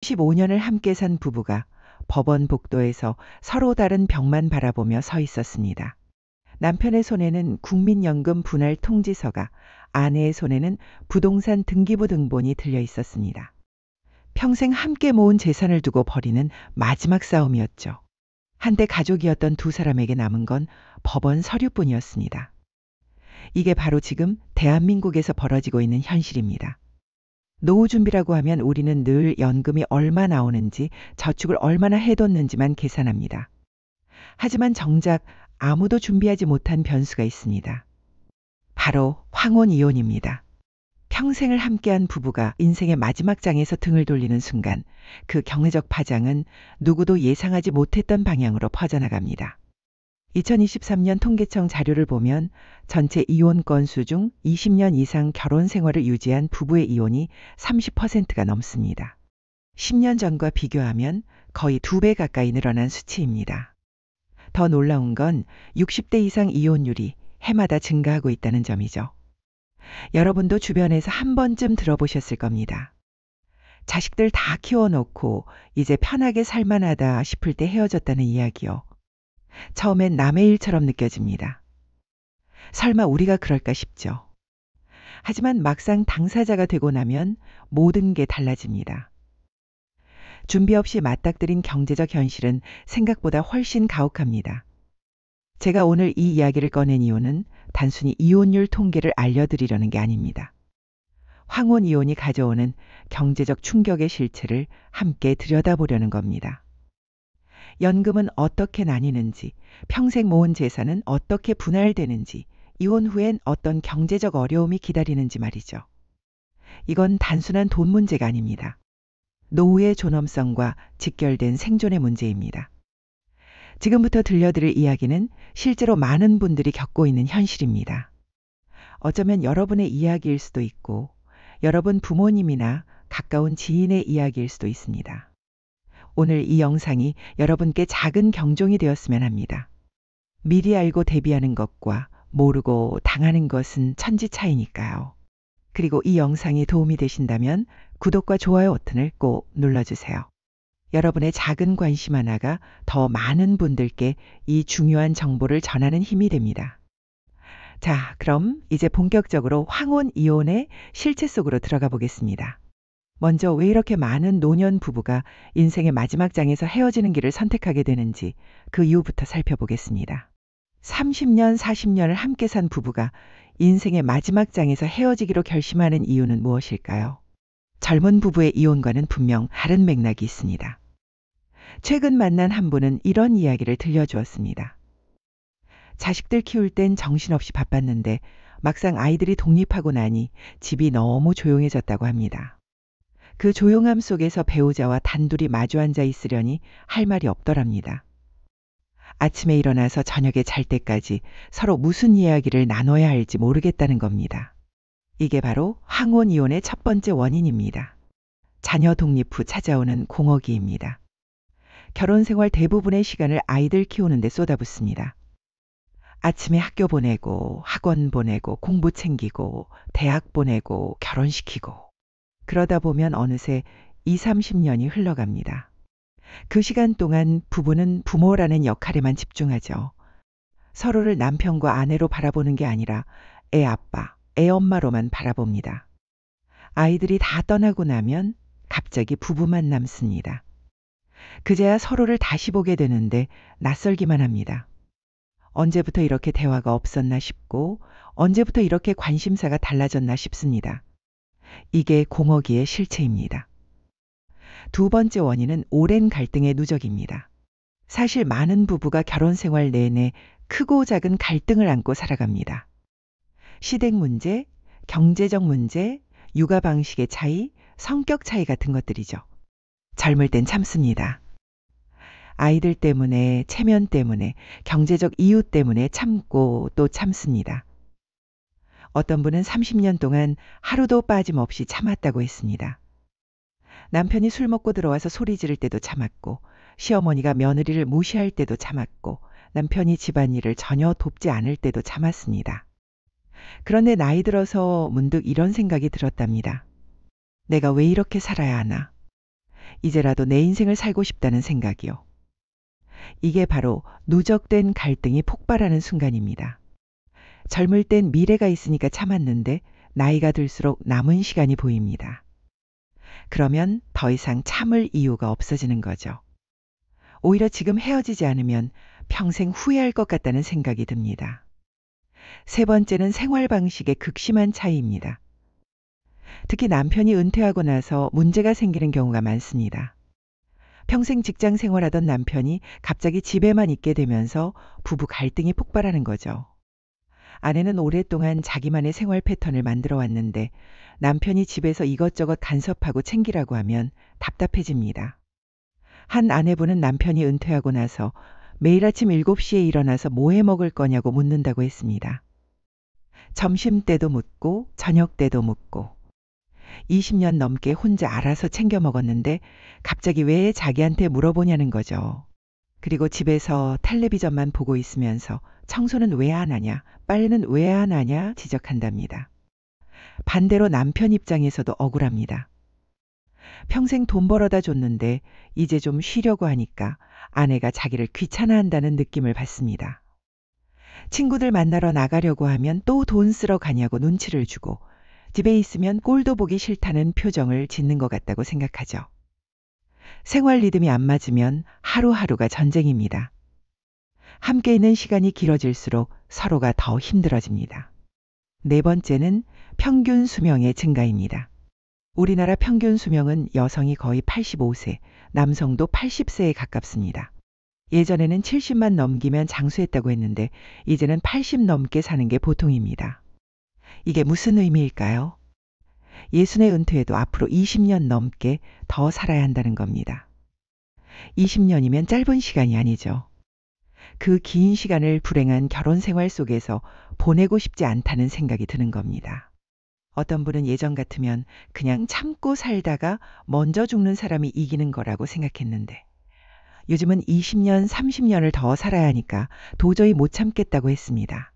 15년을 함께 산 부부가 법원 복도에서 서로 다른 벽만 바라보며 서 있었습니다. 남편의 손에는 국민연금 분할 통지서가, 아내의 손에는 부동산 등기부 등본이 들려 있었습니다. 평생 함께 모은 재산을 두고 벌이는 마지막 싸움이었죠. 한때 가족이었던 두 사람에게 남은 건 법원 서류뿐이었습니다. 이게 바로 지금 대한민국에서 벌어지고 있는 현실입니다. 노후 준비라고 하면 우리는 늘 연금이 얼마 나오는지, 저축을 얼마나 해뒀는지만 계산합니다. 하지만 정작 아무도 준비하지 못한 변수가 있습니다. 바로 황혼이혼입니다. 평생을 함께한 부부가 인생의 마지막 장에서 등을 돌리는 순간 그 경제적 파장은 누구도 예상하지 못했던 방향으로 퍼져나갑니다. 2023년 통계청 자료를 보면 전체 이혼 건수 중 20년 이상 결혼 생활을 유지한 부부의 이혼이 30%가 넘습니다. 10년 전과 비교하면 거의 2배 가까이 늘어난 수치입니다. 더 놀라운 건 60대 이상 이혼율이 해마다 증가하고 있다는 점이죠. 여러분도 주변에서 한 번쯤 들어보셨을 겁니다. 자식들 다 키워놓고 이제 편하게 살만하다 싶을 때 헤어졌다는 이야기요. 처음엔 남의 일처럼 느껴집니다. 설마 우리가 그럴까 싶죠. 하지만 막상 당사자가 되고 나면 모든 게 달라집니다. 준비 없이 맞닥뜨린 경제적 현실은 생각보다 훨씬 가혹합니다. 제가 오늘 이 이야기를 꺼낸 이유는 단순히 이혼율 통계를 알려드리려는 게 아닙니다. 황혼 이혼이 가져오는 경제적 충격의 실체를 함께 들여다보려는 겁니다. 연금은 어떻게 나뉘는지, 평생 모은 재산은 어떻게 분할되는지, 이혼 후엔 어떤 경제적 어려움이 기다리는지 말이죠. 이건 단순한 돈 문제가 아닙니다. 노후의 존엄성과 직결된 생존의 문제입니다. 지금부터 들려드릴 이야기는 실제로 많은 분들이 겪고 있는 현실입니다. 어쩌면 여러분의 이야기일 수도 있고, 여러분 부모님이나 가까운 지인의 이야기일 수도 있습니다. 오늘 이 영상이 여러분께 작은 경종이 되었으면 합니다. 미리 알고 대비하는 것과 모르고 당하는 것은 천지 차이니까요. 그리고 이 영상이 도움이 되신다면 구독과 좋아요 버튼을 꼭 눌러주세요. 여러분의 작은 관심 하나가 더 많은 분들께 이 중요한 정보를 전하는 힘이 됩니다. 자, 그럼 이제 본격적으로 황혼 이혼의 실체 속으로 들어가 보겠습니다. 먼저 왜 이렇게 많은 노년 부부가 인생의 마지막 장에서 헤어지는 길을 선택하게 되는지 그 이유부터 살펴보겠습니다. 30년, 40년을 함께 산 부부가 인생의 마지막 장에서 헤어지기로 결심하는 이유는 무엇일까요? 젊은 부부의 이혼과는 분명 다른 맥락이 있습니다. 최근 만난 한 분은 이런 이야기를 들려주었습니다. 자식들 키울 땐 정신없이 바빴는데 막상 아이들이 독립하고 나니 집이 너무 조용해졌다고 합니다. 그 조용함 속에서 배우자와 단둘이 마주 앉아 있으려니 할 말이 없더랍니다. 아침에 일어나서 저녁에 잘 때까지 서로 무슨 이야기를 나눠야 할지 모르겠다는 겁니다. 이게 바로 황혼 이혼의 첫 번째 원인입니다. 자녀 독립 후 찾아오는 공허기입니다. 결혼 생활 대부분의 시간을 아이들 키우는 데 쏟아붓습니다. 아침에 학교 보내고 학원 보내고 공부 챙기고 대학 보내고 결혼시키고 그러다 보면 어느새 20, 30년이 흘러갑니다. 그 시간 동안 부부는 부모라는 역할에만 집중하죠. 서로를 남편과 아내로 바라보는 게 아니라 애 아빠, 애 엄마로만 바라봅니다. 아이들이 다 떠나고 나면 갑자기 부부만 남습니다. 그제야 서로를 다시 보게 되는데 낯설기만 합니다. 언제부터 이렇게 대화가 없었나 싶고 언제부터 이렇게 관심사가 달라졌나 싶습니다. 이게 공허기의 실체입니다. 두 번째 원인은 오랜 갈등의 누적입니다. 사실 많은 부부가 결혼 생활 내내 크고 작은 갈등을 안고 살아갑니다. 시댁 문제, 경제적 문제, 육아 방식의 차이, 성격 차이 같은 것들이죠. 젊을 땐 참습니다. 아이들 때문에, 체면 때문에, 경제적 이유 때문에 참고 또 참습니다. 어떤 분은 30년 동안 하루도 빠짐없이 참았다고 했습니다. 남편이 술 먹고 들어와서 소리 지를 때도 참았고, 시어머니가 며느리를 무시할 때도 참았고, 남편이 집안일을 전혀 돕지 않을 때도 참았습니다. 그런데 나이 들어서 문득 이런 생각이 들었답니다. 내가 왜 이렇게 살아야 하나? 이제라도 내 인생을 살고 싶다는 생각이요. 이게 바로 누적된 갈등이 폭발하는 순간입니다. 젊을 땐 미래가 있으니까 참았는데 나이가 들수록 남은 시간이 보입니다. 그러면 더 이상 참을 이유가 없어지는 거죠. 오히려 지금 헤어지지 않으면 평생 후회할 것 같다는 생각이 듭니다. 세 번째는 생활 방식의 극심한 차이입니다. 특히 남편이 은퇴하고 나서 문제가 생기는 경우가 많습니다. 평생 직장 생활하던 남편이 갑자기 집에만 있게 되면서 부부 갈등이 폭발하는 거죠. 아내는 오랫동안 자기만의 생활 패턴을 만들어 왔는데 남편이 집에서 이것저것 간섭하고 챙기라고 하면 답답해집니다. 한 아내분은 남편이 은퇴하고 나서 매일 아침 7시에 일어나서 뭐 해 먹을 거냐고 묻는다고 했습니다. 점심 때도 묻고 저녁 때도 묻고 20년 넘게 혼자 알아서 챙겨 먹었는데 갑자기 왜 자기한테 물어보냐는 거죠. 그리고 집에서 텔레비전만 보고 있으면서 청소는 왜 안 하냐, 빨래는 왜 안 하냐 지적한답니다. 반대로 남편 입장에서도 억울합니다. 평생 돈 벌어다 줬는데 이제 좀 쉬려고 하니까 아내가 자기를 귀찮아한다는 느낌을 받습니다. 친구들 만나러 나가려고 하면 또 돈 쓰러 가냐고 눈치를 주고 집에 있으면 꼴도 보기 싫다는 표정을 짓는 것 같다고 생각하죠. 생활 리듬이 안 맞으면 하루하루가 전쟁입니다. 함께 있는 시간이 길어질수록 서로가 더 힘들어집니다. 네 번째는 평균 수명의 증가입니다. 우리나라 평균 수명은 여성이 거의 85세, 남성도 80세에 가깝습니다. 예전에는 70만 넘기면 장수했다고 했는데 이제는 80 넘게 사는 게 보통입니다. 이게 무슨 의미일까요? 예순의 은퇴에도 앞으로 20년 넘게 더 살아야 한다는 겁니다. 20년이면 짧은 시간이 아니죠. 그 긴 시간을 불행한 결혼 생활 속에서 보내고 싶지 않다는 생각이 드는 겁니다. 어떤 분은 예전 같으면 그냥 참고 살다가 먼저 죽는 사람이 이기는 거라고 생각했는데 요즘은 20년, 30년을 더 살아야 하니까 도저히 못 참겠다고 했습니다.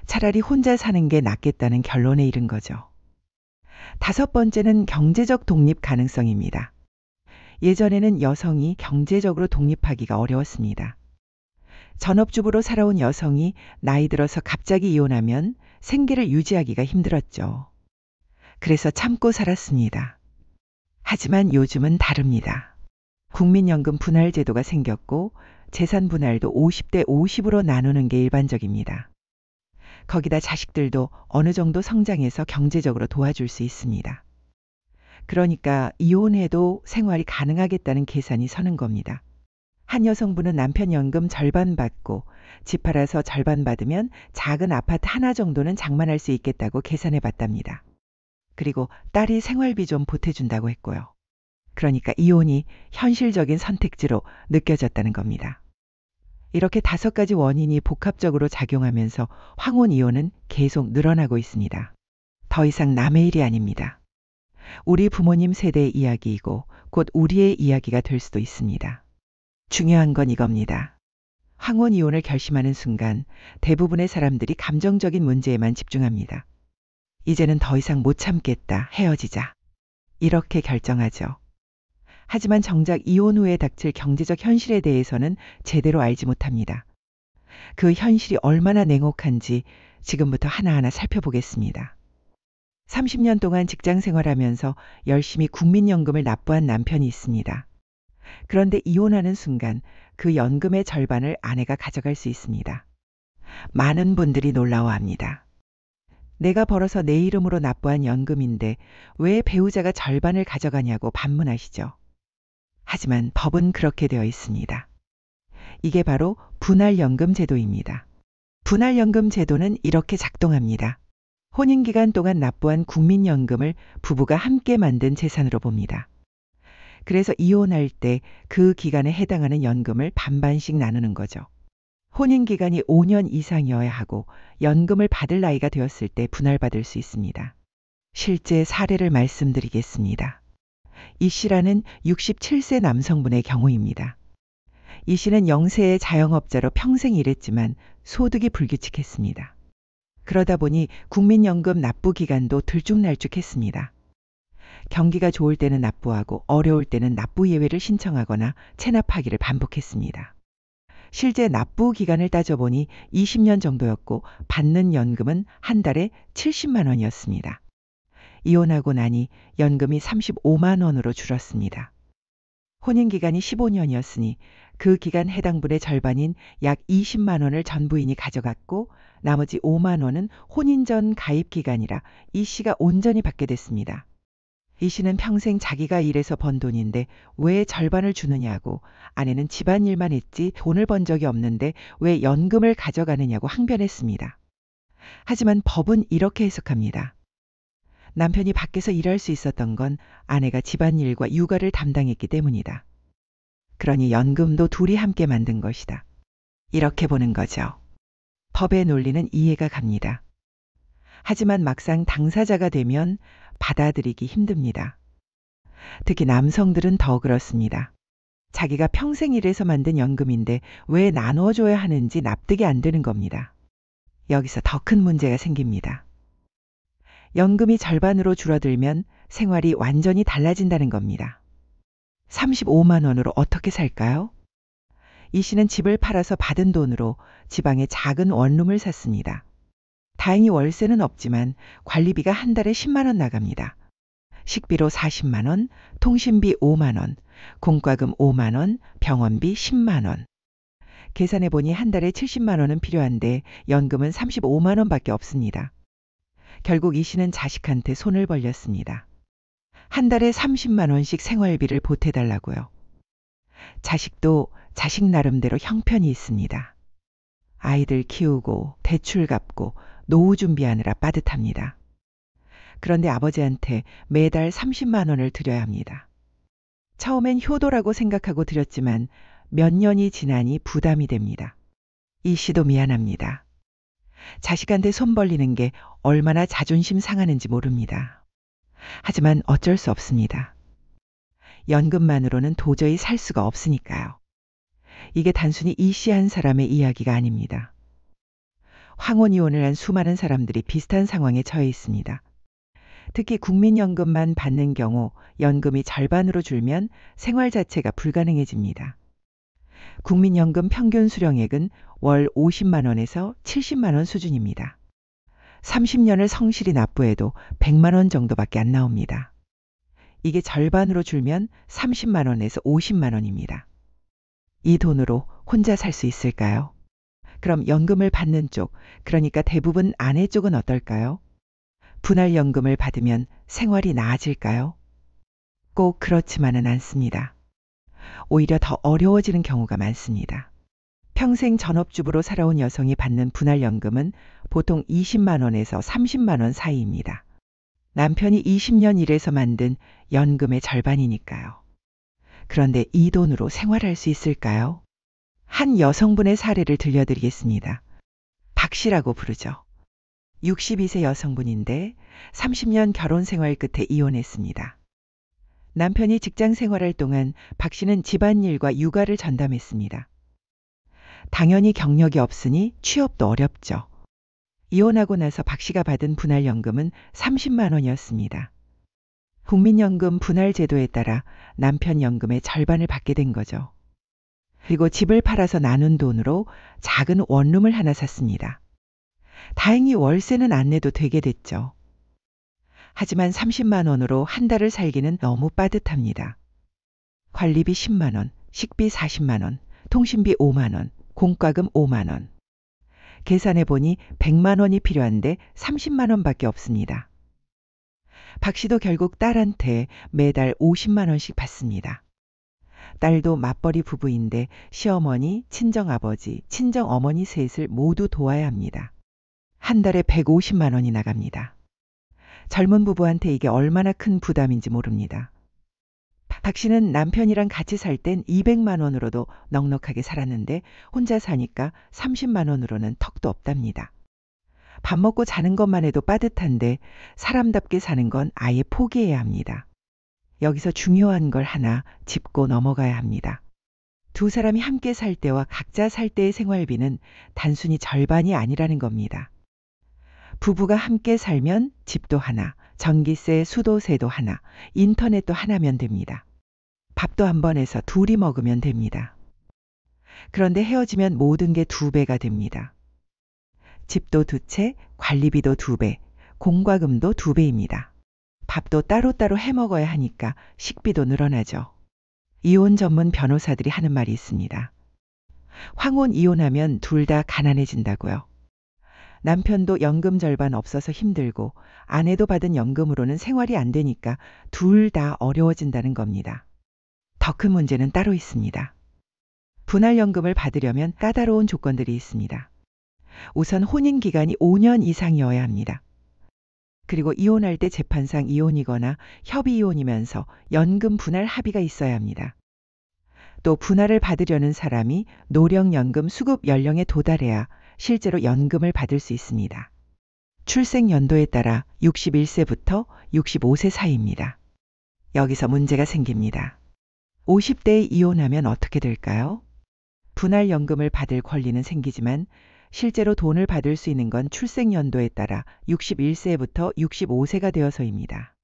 차라리 혼자 사는 게 낫겠다는 결론에 이른 거죠. 다섯 번째는 경제적 독립 가능성입니다. 예전에는 여성이 경제적으로 독립하기가 어려웠습니다. 전업주부로 살아온 여성이 나이 들어서 갑자기 이혼하면 생계를 유지하기가 힘들었죠. 그래서 참고 살았습니다. 하지만 요즘은 다릅니다. 국민연금 분할 제도가 생겼고 재산 분할도 50대 50으로 나누는 게 일반적입니다. 거기다 자식들도 어느 정도 성장해서 경제적으로 도와줄 수 있습니다. 그러니까 이혼해도 생활이 가능하겠다는 계산이 서는 겁니다. 한 여성분은 남편 연금 절반 받고 집 팔아서 절반 받으면 작은 아파트 하나 정도는 장만할 수 있겠다고 계산해 봤답니다. 그리고 딸이 생활비 좀 보태준다고 했고요. 그러니까 이혼이 현실적인 선택지로 느껴졌다는 겁니다. 이렇게 5가지 원인이 복합적으로 작용하면서 황혼 이혼은 계속 늘어나고 있습니다. 더 이상 남의 일이 아닙니다. 우리 부모님 세대의 이야기이고 곧 우리의 이야기가 될 수도 있습니다. 중요한 건 이겁니다. 황혼 이혼을 결심하는 순간 대부분의 사람들이 감정적인 문제에만 집중합니다. 이제는 더 이상 못 참겠다, 헤어지자. 이렇게 결정하죠. 하지만 정작 이혼 후에 닥칠 경제적 현실에 대해서는 제대로 알지 못합니다. 그 현실이 얼마나 냉혹한지 지금부터 하나하나 살펴보겠습니다. 30년 동안 직장 생활하면서 열심히 국민연금을 납부한 남편이 있습니다. 그런데 이혼하는 순간 그 연금의 절반을 아내가 가져갈 수 있습니다. 많은 분들이 놀라워합니다. 내가 벌어서 내 이름으로 납부한 연금인데 왜 배우자가 절반을 가져가냐고 반문하시죠. 하지만 법은 그렇게 되어 있습니다. 이게 바로 분할연금 제도입니다. 분할연금 제도는 이렇게 작동합니다. 혼인기간 동안 납부한 국민연금을 부부가 함께 만든 재산으로 봅니다. 그래서 이혼할 때 그 기간에 해당하는 연금을 반반씩 나누는 거죠. 혼인기간이 5년 이상이어야 하고 연금을 받을 나이가 되었을 때 분할받을 수 있습니다. 실제 사례를 말씀드리겠습니다. 이 씨라는 67세 남성분의 경우입니다. 이 씨는 영세의 자영업자로 평생 일했지만 소득이 불규칙했습니다. 그러다 보니 국민연금 납부 기간도 들쭉날쭉했습니다. 경기가 좋을 때는 납부하고 어려울 때는 납부 예외를 신청하거나 체납하기를 반복했습니다. 실제 납부 기간을 따져보니 20년 정도였고 받는 연금은 한 달에 70만 원이었습니다. 이혼하고 나니 연금이 35만 원으로 줄었습니다. 혼인 기간이 15년이었으니 그 기간 해당 분의 절반인 약 20만 원을 전 부인이 가져갔고 나머지 5만 원은 혼인 전 가입 기간이라 이 씨가 온전히 받게 됐습니다. 이 씨는 평생 자기가 일해서 번 돈인데 왜 절반을 주느냐고, 아내는 집안일만 했지 돈을 번 적이 없는데 왜 연금을 가져가느냐고 항변했습니다. 하지만 법은 이렇게 해석합니다. 남편이 밖에서 일할 수 있었던 건 아내가 집안일과 육아를 담당했기 때문이다. 그러니 연금도 둘이 함께 만든 것이다. 이렇게 보는 거죠. 법의 논리는 이해가 갑니다. 하지만 막상 당사자가 되면 받아들이기 힘듭니다. 특히 남성들은 더 그렇습니다. 자기가 평생 일해서 만든 연금인데 왜 나눠줘야 하는지 납득이 안 되는 겁니다. 여기서 더 큰 문제가 생깁니다. 연금이 절반으로 줄어들면 생활이 완전히 달라진다는 겁니다. 35만 원으로 어떻게 살까요? 이 씨는 집을 팔아서 받은 돈으로 지방에 작은 원룸을 샀습니다. 다행히 월세는 없지만 관리비가 한 달에 10만 원 나갑니다. 식비로 40만 원, 통신비 5만 원, 공과금 5만 원, 병원비 10만 원. 계산해 보니 한 달에 70만 원은 필요한데 연금은 35만 원밖에 없습니다. 결국 이 씨는 자식한테 손을 벌렸습니다. 한 달에 30만 원씩 생활비를 보태달라고요. 자식도 자식 나름대로 형편이 있습니다. 아이들 키우고 대출 갚고 노후 준비하느라 빠듯합니다. 그런데 아버지한테 매달 30만 원을 드려야 합니다. 처음엔 효도라고 생각하고 드렸지만 몇 년이 지나니 부담이 됩니다. 이 씨도 미안합니다. 자식한테 손 벌리는 게 얼마나 자존심 상하는지 모릅니다. 하지만 어쩔 수 없습니다. 연금만으로는 도저히 살 수가 없으니까요. 이게 단순히 이 씨 한 사람의 이야기가 아닙니다. 황혼이혼을 한 수많은 사람들이 비슷한 상황에 처해 있습니다. 특히 국민연금만 받는 경우 연금이 절반으로 줄면 생활 자체가 불가능해집니다. 국민연금 평균 수령액은 월 50만 원에서 70만 원 수준입니다. 30년을 성실히 납부해도 100만 원 정도밖에 안 나옵니다. 이게 절반으로 줄면 30만 원에서 50만 원입니다. 이 돈으로 혼자 살 수 있을까요? 그럼 연금을 받는 쪽, 그러니까 대부분 아내 쪽은 어떨까요? 분할연금을 받으면 생활이 나아질까요? 꼭 그렇지만은 않습니다. 오히려 더 어려워지는 경우가 많습니다. 평생 전업주부로 살아온 여성이 받는 분할연금은 보통 20만 원에서 30만 원 사이입니다. 남편이 20년 일해서 만든 연금의 절반이니까요. 그런데 이 돈으로 생활할 수 있을까요? 한 여성분의 사례를 들려드리겠습니다. 박 씨라고 부르죠. 62세 여성분인데 30년 결혼 생활 끝에 이혼했습니다. 남편이 직장 생활할 동안 박 씨는 집안일과 육아를 전담했습니다. 당연히 경력이 없으니 취업도 어렵죠. 이혼하고 나서 박 씨가 받은 분할연금은 30만 원이었습니다. 국민연금 분할 제도에 따라 남편 연금의 절반을 받게 된 거죠. 그리고 집을 팔아서 나눈 돈으로 작은 원룸을 하나 샀습니다. 다행히 월세는 안 내도 되게 됐죠. 하지만 30만 원으로 한 달을 살기는 너무 빠듯합니다. 관리비 10만 원, 식비 40만 원, 통신비 5만 원, 공과금 5만 원. 계산해 보니 100만 원이 필요한데 30만 원밖에 없습니다. 박 씨도 결국 딸한테 매달 50만 원씩 받습니다. 딸도 맞벌이 부부인데 시어머니, 친정아버지, 친정어머니 셋을 모두 도와야 합니다. 한 달에 150만 원이 나갑니다. 젊은 부부한테 이게 얼마나 큰 부담인지 모릅니다. 박 씨는 남편이랑 같이 살 땐 200만 원으로도 넉넉하게 살았는데 혼자 사니까 30만 원으로는 턱도 없답니다. 밥 먹고 자는 것만 해도 빠듯한데 사람답게 사는 건 아예 포기해야 합니다. 여기서 중요한 걸 하나 짚고 넘어가야 합니다. 두 사람이 함께 살 때와 각자 살 때의 생활비는 단순히 절반이 아니라는 겁니다. 부부가 함께 살면 집도 하나, 전기세, 수도세도 하나, 인터넷도 하나면 됩니다. 밥도 한 번에서 둘이 먹으면 됩니다. 그런데 헤어지면 모든 게 2배가 됩니다. 집도 2채, 관리비도 2배, 공과금도 2배입니다. 밥도 따로따로 해 먹어야 하니까 식비도 늘어나죠. 이혼 전문 변호사들이 하는 말이 있습니다. 황혼 이혼하면 둘 다 가난해진다고요. 남편도 연금 절반 없어서 힘들고 아내도 받은 연금으로는 생활이 안 되니까 둘 다 어려워진다는 겁니다. 더 큰 문제는 따로 있습니다. 분할연금을 받으려면 까다로운 조건들이 있습니다. 우선 혼인 기간이 5년 이상이어야 합니다. 그리고 이혼할 때 재판상 이혼이거나 협의 이혼이면서 연금 분할 합의가 있어야 합니다. 또 분할을 받으려는 사람이 노령연금 수급 연령에 도달해야 실제로 연금을 받을 수 있습니다. 출생 연도에 따라 61세부터 65세 사이입니다. 여기서 문제가 생깁니다. 50대에 이혼하면 어떻게 될까요? 분할연금을 받을 권리는 생기지만 실제로 돈을 받을 수 있는 건 출생 연도에 따라 61세부터 65세가 되어서입니다.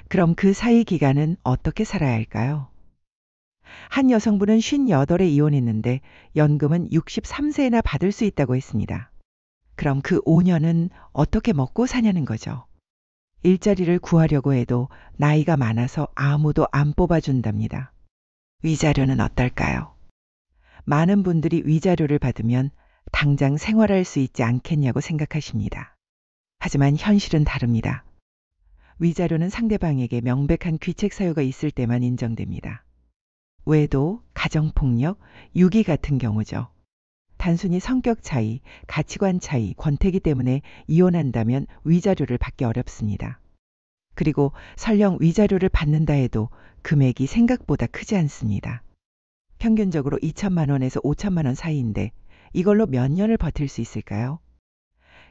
그럼 그 사이 기간은 어떻게 살아야 할까요? 한 여성분은 58에 이혼했는데 연금은 63세나 받을 수 있다고 했습니다. 그럼 그 5년은 어떻게 먹고 사냐는 거죠. 일자리를 구하려고 해도 나이가 많아서 아무도 안 뽑아준답니다. 위자료는 어떨까요? 많은 분들이 위자료를 받으면 당장 생활할 수 있지 않겠냐고 생각하십니다. 하지만 현실은 다릅니다. 위자료는 상대방에게 명백한 귀책 사유가 있을 때만 인정됩니다. 외도, 가정폭력, 유기 같은 경우죠. 단순히 성격 차이, 가치관 차이, 권태기 때문에 이혼한다면 위자료를 받기 어렵습니다. 그리고 설령 위자료를 받는다 해도 금액이 생각보다 크지 않습니다. 평균적으로 2천만 원에서 5천만 원 사이인데 이걸로 몇 년을 버틸 수 있을까요?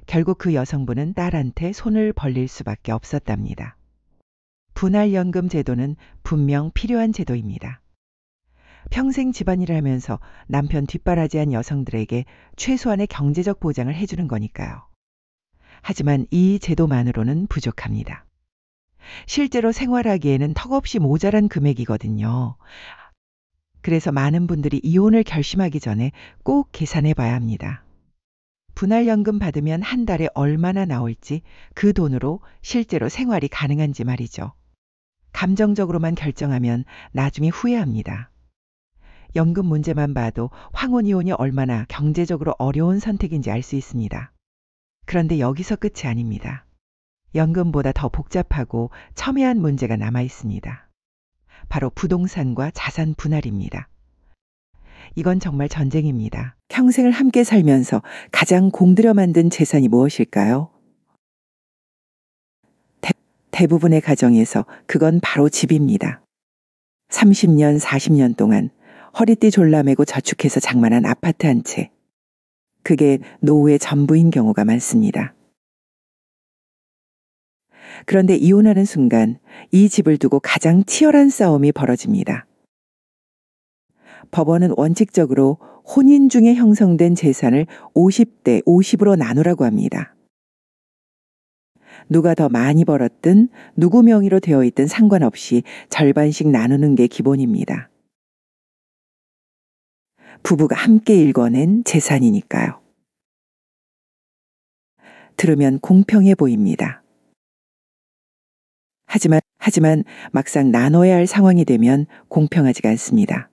결국 그 여성분은 딸한테 손을 벌릴 수밖에 없었답니다. 분할연금 제도는 분명 필요한 제도입니다. 평생 집안일을 하면서 남편 뒷바라지한 여성들에게 최소한의 경제적 보장을 해주는 거니까요. 하지만 이 제도만으로는 부족합니다. 실제로 생활하기에는 턱없이 모자란 금액이거든요. 그래서 많은 분들이 이혼을 결심하기 전에 꼭 계산해 봐야 합니다. 분할연금 받으면 한 달에 얼마나 나올지 그 돈으로 실제로 생활이 가능한지 말이죠. 감정적으로만 결정하면 나중에 후회합니다. 연금 문제만 봐도 황혼이혼이 얼마나 경제적으로 어려운 선택인지 알 수 있습니다. 그런데 여기서 끝이 아닙니다. 연금보다 더 복잡하고 첨예한 문제가 남아 있습니다. 바로 부동산과 자산 분할입니다. 이건 정말 전쟁입니다. 평생을 함께 살면서 가장 공들여 만든 재산이 무엇일까요? 대부분의 가정에서 그건 바로 집입니다. 30년, 40년 동안 허리띠 졸라매고 저축해서 장만한 아파트 한 채. 그게 노후의 전부인 경우가 많습니다. 그런데 이혼하는 순간 이 집을 두고 가장 치열한 싸움이 벌어집니다. 법원은 원칙적으로 혼인 중에 형성된 재산을 50대 50으로 나누라고 합니다. 누가 더 많이 벌었든 누구 명의로 되어 있든 상관없이 절반씩 나누는 게 기본입니다. 부부가 함께 일궈낸 재산이니까요. 들으면 공평해 보입니다. 하지만 막상 나눠야 할 상황이 되면 공평하지가 않습니다.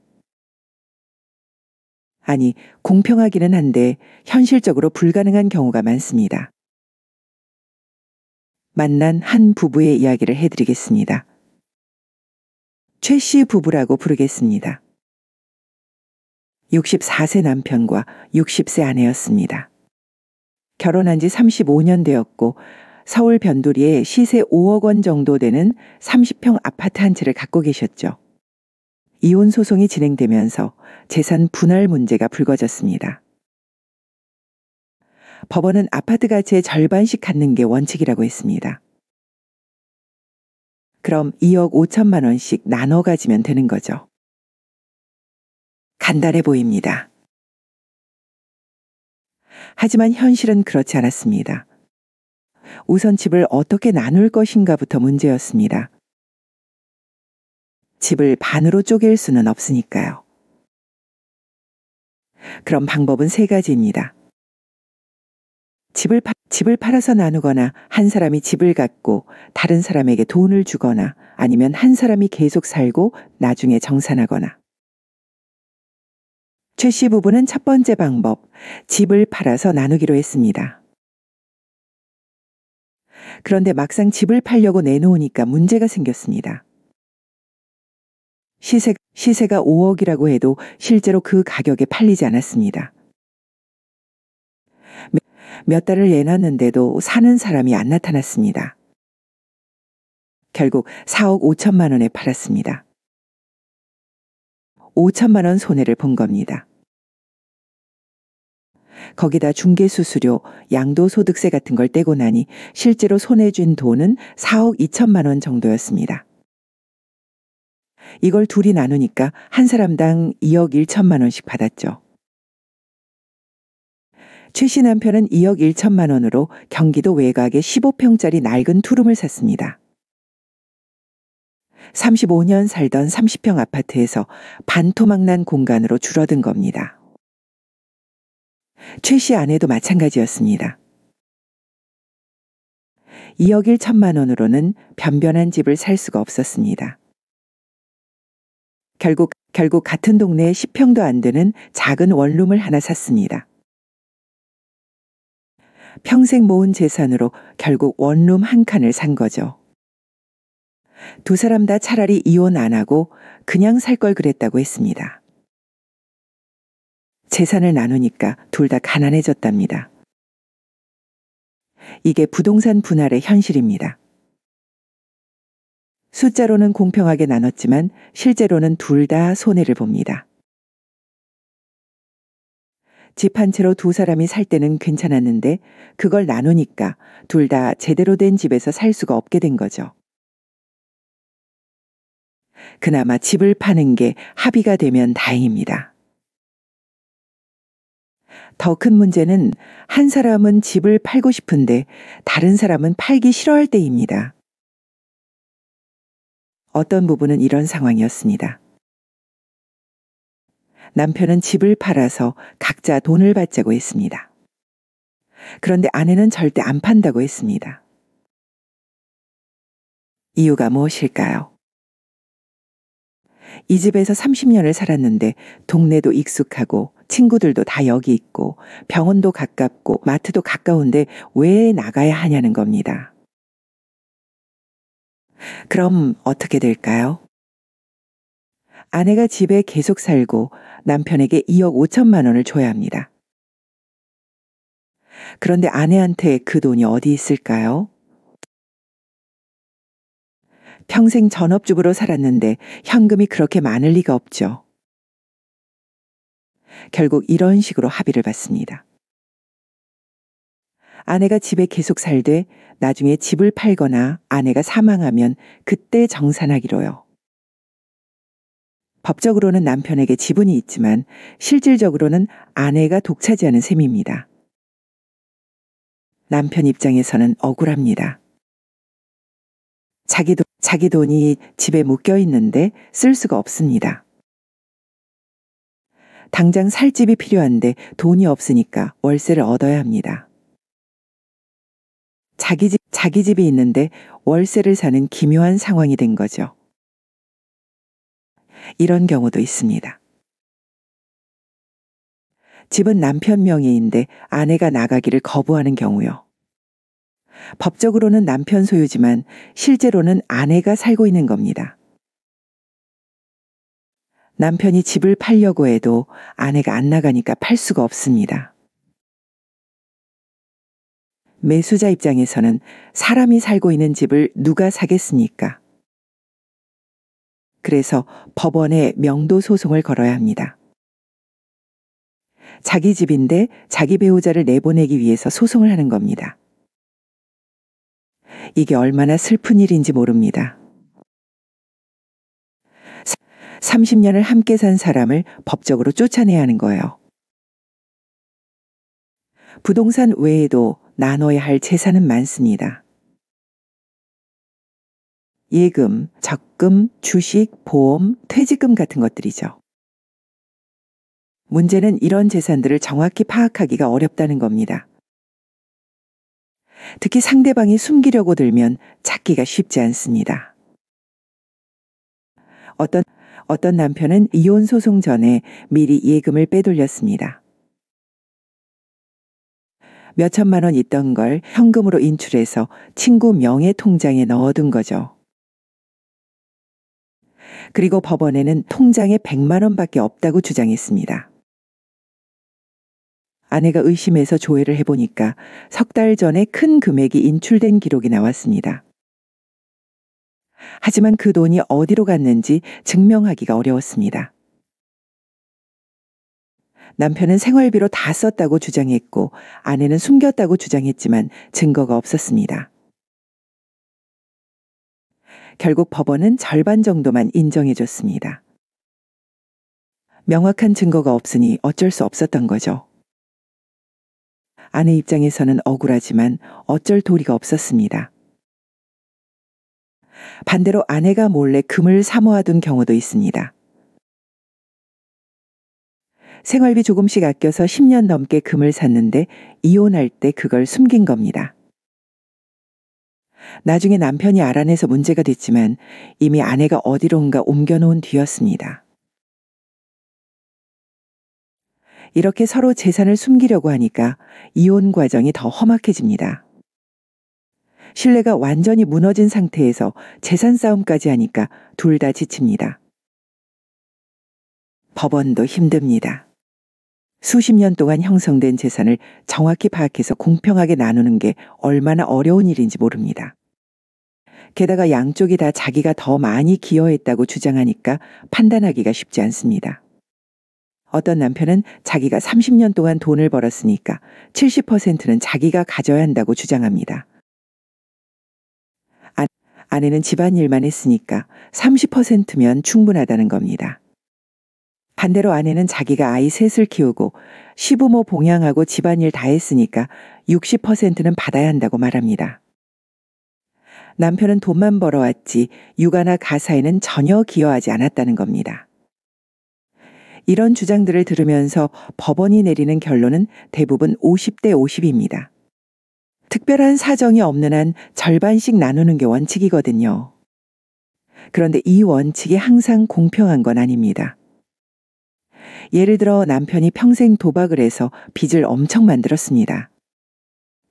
아니, 공평하기는 한데 현실적으로 불가능한 경우가 많습니다. 만난 한 부부의 이야기를 해드리겠습니다. 최 씨 부부라고 부르겠습니다. 64세 남편과 60세 아내였습니다. 결혼한 지 35년 되었고 서울 변두리에 시세 5억 원 정도 되는 30평 아파트 한 채를 갖고 계셨죠. 이혼 소송이 진행되면서 재산 분할 문제가 불거졌습니다. 법원은 아파트 가치의 절반씩 갖는 게 원칙이라고 했습니다. 그럼 2억 5천만 원씩 나눠 가지면 되는 거죠. 간단해 보입니다. 하지만 현실은 그렇지 않았습니다. 우선 집을 어떻게 나눌 것인가부터 문제였습니다. 집을 반으로 쪼갤 수는 없으니까요. 그럼 방법은 세 가지입니다. 집을 팔아서 나누거나 한 사람이 집을 갖고 다른 사람에게 돈을 주거나 아니면 한 사람이 계속 살고 나중에 정산하거나. 최 씨 부부는 첫 번째 방법, 집을 팔아서 나누기로 했습니다. 그런데 막상 집을 팔려고 내놓으니까 문제가 생겼습니다. 시세가 5억이라고 해도 실제로 그 가격에 팔리지 않았습니다. 몇 달을 내놨는데도 사는 사람이 안 나타났습니다. 결국 4억 5천만 원에 팔았습니다. 5천만 원 손해를 본 겁니다. 거기다 중개수수료, 양도소득세 같은 걸 떼고 나니 실제로 손해준 돈은 4억 2천만 원 정도였습니다. 이걸 둘이 나누니까 한 사람당 2억 1천만 원씩 받았죠. 최 씨 남편은 2억 1천만 원으로 경기도 외곽에 15평짜리 낡은 투룸을 샀습니다. 35년 살던 30평 아파트에서 반토막난 공간으로 줄어든 겁니다. 최 씨 아내도 마찬가지였습니다. 2억 1천만 원으로는 변변한 집을 살 수가 없었습니다. 결국 같은 동네에 10평도 안 되는 작은 원룸을 하나 샀습니다. 평생 모은 재산으로 결국 원룸 한 칸을 산 거죠. 두 사람 다 차라리 이혼 안 하고 그냥 살 걸 그랬다고 했습니다. 재산을 나누니까 둘 다 가난해졌답니다. 이게 부동산 분할의 현실입니다. 숫자로는 공평하게 나눴지만 실제로는 둘 다 손해를 봅니다. 집 한 채로 두 사람이 살 때는 괜찮았는데 그걸 나누니까 둘 다 제대로 된 집에서 살 수가 없게 된 거죠. 그나마 집을 파는 게 합의가 되면 다행입니다. 더 큰 문제는 한 사람은 집을 팔고 싶은데 다른 사람은 팔기 싫어할 때입니다. 어떤 부부는 이런 상황이었습니다. 남편은 집을 팔아서 각자 돈을 받자고 했습니다. 그런데 아내는 절대 안 판다고 했습니다. 이유가 무엇일까요? 이 집에서 30년을 살았는데 동네도 익숙하고 친구들도 다 여기 있고 병원도 가깝고 마트도 가까운데 왜 나가야 하냐는 겁니다. 그럼 어떻게 될까요? 아내가 집에 계속 살고 남편에게 2억 5천만 원을 줘야 합니다. 그런데 아내한테 그 돈이 어디 있을까요? 평생 전업주부로 살았는데 현금이 그렇게 많을 리가 없죠. 결국 이런 식으로 합의를 받습니다. 아내가 집에 계속 살되 나중에 집을 팔거나 아내가 사망하면 그때 정산하기로요. 법적으로는 남편에게 지분이 있지만 실질적으로는 아내가 독차지하는 셈입니다. 남편 입장에서는 억울합니다. 자기 돈이 집에 묶여 있는데 쓸 수가 없습니다. 당장 살 집이 필요한데 돈이 없으니까 월세를 얻어야 합니다. 자기 집이 있는데 월세를 사는 기묘한 상황이 된 거죠. 이런 경우도 있습니다. 집은 남편 명의인데 아내가 나가기를 거부하는 경우요. 법적으로는 남편 소유지만 실제로는 아내가 살고 있는 겁니다. 남편이 집을 팔려고 해도 아내가 안 나가니까 팔 수가 없습니다. 매수자 입장에서는 사람이 살고 있는 집을 누가 사겠습니까? 그래서 법원에 명도 소송을 걸어야 합니다. 자기 집인데 자기 배우자를 내보내기 위해서 소송을 하는 겁니다. 이게 얼마나 슬픈 일인지 모릅니다. 30년을 함께 산 사람을 법적으로 쫓아내야 하는 거예요. 부동산 외에도 나눠야 할 재산은 많습니다. 예금, 적금, 주식, 보험, 퇴직금 같은 것들이죠. 문제는 이런 재산들을 정확히 파악하기가 어렵다는 겁니다. 특히 상대방이 숨기려고 들면 찾기가 쉽지 않습니다. 어떤 남편은 이혼 소송 전에 미리 예금을 빼돌렸습니다. 몇 천만 원 있던 걸 현금으로 인출해서 친구 명의 통장에 넣어둔 거죠. 그리고 법원에는 통장에 100만 원밖에 없다고 주장했습니다. 아내가 의심해서 조회를 해보니까 석 달 전에 큰 금액이 인출된 기록이 나왔습니다. 하지만 그 돈이 어디로 갔는지 증명하기가 어려웠습니다. 남편은 생활비로 다 썼다고 주장했고 아내는 숨겼다고 주장했지만 증거가 없었습니다. 결국 법원은 절반 정도만 인정해줬습니다. 명확한 증거가 없으니 어쩔 수 없었던 거죠. 아내 입장에서는 억울하지만 어쩔 도리가 없었습니다. 반대로 아내가 몰래 금을 사모아둔 경우도 있습니다. 생활비 조금씩 아껴서 10년 넘게 금을 샀는데 이혼할 때 그걸 숨긴 겁니다. 나중에 남편이 알아내서 문제가 됐지만 이미 아내가 어디론가 옮겨놓은 뒤였습니다. 이렇게 서로 재산을 숨기려고 하니까 이혼 과정이 더 험악해집니다. 신뢰가 완전히 무너진 상태에서 재산 싸움까지 하니까 둘 다 지칩니다. 법원도 힘듭니다. 수십 년 동안 형성된 재산을 정확히 파악해서 공평하게 나누는 게 얼마나 어려운 일인지 모릅니다. 게다가 양쪽이 다 자기가 더 많이 기여했다고 주장하니까 판단하기가 쉽지 않습니다. 어떤 남편은 자기가 30년 동안 돈을 벌었으니까 70%는 자기가 가져야 한다고 주장합니다. 아내는 집안일만 했으니까 30%면 충분하다는 겁니다. 반대로 아내는 자기가 아이 셋을 키우고 시부모 봉양하고 집안일 다 했으니까 60%는 받아야 한다고 말합니다. 남편은 돈만 벌어왔지 육아나 가사에는 전혀 기여하지 않았다는 겁니다. 이런 주장들을 들으면서 법원이 내리는 결론은 대부분 50대 50입니다. 특별한 사정이 없는 한 절반씩 나누는 게 원칙이거든요. 그런데 이 원칙이 항상 공평한 건 아닙니다. 예를 들어 남편이 평생 도박을 해서 빚을 엄청 만들었습니다.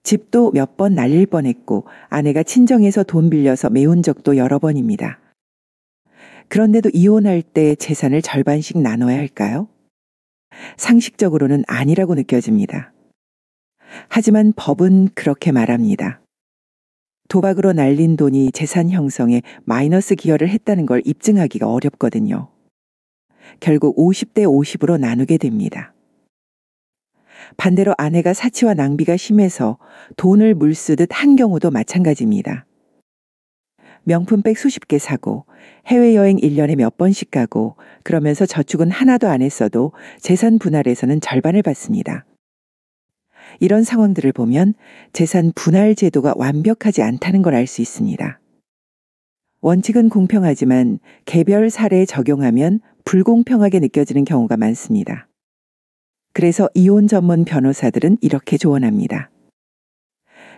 집도 몇 번 날릴 뻔했고 아내가 친정에서 돈 빌려서 메운 적도 여러 번입니다. 그런데도 이혼할 때 재산을 절반씩 나눠야 할까요? 상식적으로는 아니라고 느껴집니다. 하지만 법은 그렇게 말합니다. 도박으로 날린 돈이 재산 형성에 마이너스 기여를 했다는 걸 입증하기가 어렵거든요. 결국 50대 50으로 나누게 됩니다. 반대로 아내가 사치와 낭비가 심해서 돈을 물쓰듯 한 경우도 마찬가지입니다. 명품백 수십 개 사고 해외여행 1년에 몇 번씩 가고 그러면서 저축은 하나도 안 했어도 재산 분할에서는 절반을 받습니다. 이런 상황들을 보면 재산 분할 제도가 완벽하지 않다는 걸 알 수 있습니다. 원칙은 공평하지만 개별 사례에 적용하면 불공평하게 느껴지는 경우가 많습니다. 그래서 이혼 전문 변호사들은 이렇게 조언합니다.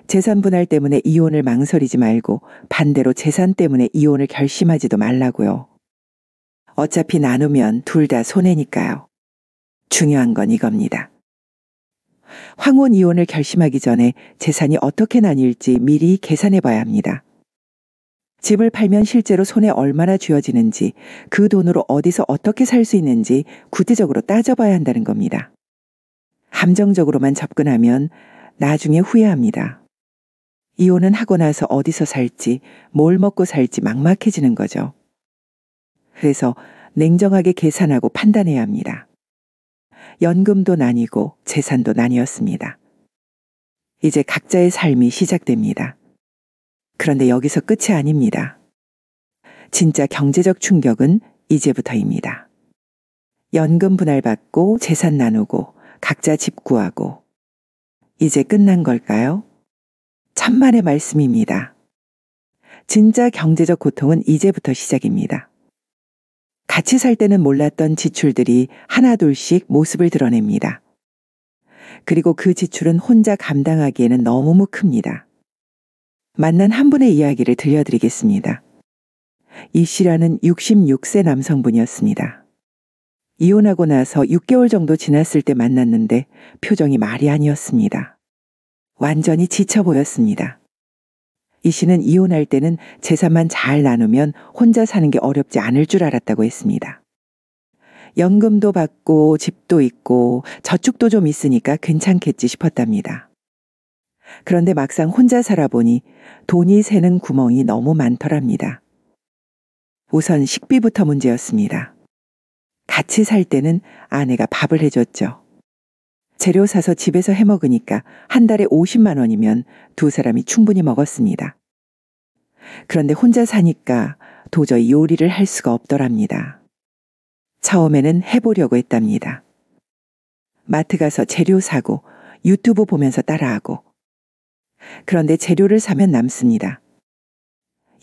재산 분할 때문에 이혼을 망설이지 말고 반대로 재산 때문에 이혼을 결심하지도 말라고요. 어차피 나누면 둘 다 손해니까요. 중요한 건 이겁니다. 황혼 이혼을 결심하기 전에 재산이 어떻게 나뉠지 미리 계산해 봐야 합니다. 집을 팔면 실제로 손에 얼마나 쥐어지는지, 그 돈으로 어디서 어떻게 살 수 있는지 구체적으로 따져봐야 한다는 겁니다. 감정적으로만 접근하면 나중에 후회합니다. 이혼은 하고 나서 어디서 살지, 뭘 먹고 살지 막막해지는 거죠. 그래서 냉정하게 계산하고 판단해야 합니다. 연금도 나뉘고 재산도 나뉘었습니다. 이제 각자의 삶이 시작됩니다. 그런데 여기서 끝이 아닙니다. 진짜 경제적 충격은 이제부터입니다. 연금 분할받고 재산 나누고 각자 집 구하고 이제 끝난 걸까요? 천만의 말씀입니다. 진짜 경제적 고통은 이제부터 시작입니다. 같이 살 때는 몰랐던 지출들이 하나둘씩 모습을 드러냅니다. 그리고 그 지출은 혼자 감당하기에는 너무 큽니다. 만난 한 분의 이야기를 들려드리겠습니다. 이 씨라는 66세 남성분이었습니다. 이혼하고 나서 6개월 정도 지났을 때 만났는데 표정이 말이 아니었습니다. 완전히 지쳐 보였습니다. 이 씨는 이혼할 때는 재산만 잘 나누면 혼자 사는 게 어렵지 않을 줄 알았다고 했습니다. 연금도 받고 집도 있고 저축도 좀 있으니까 괜찮겠지 싶었답니다. 그런데 막상 혼자 살아보니 돈이 새는 구멍이 너무 많더랍니다. 우선 식비부터 문제였습니다. 같이 살 때는 아내가 밥을 해줬죠. 재료 사서 집에서 해 먹으니까 한 달에 50만 원이면 두 사람이 충분히 먹었습니다. 그런데 혼자 사니까 도저히 요리를 할 수가 없더랍니다. 처음에는 해보려고 했답니다. 마트 가서 재료 사고 유튜브 보면서 따라하고. 그런데 재료를 사면 남습니다.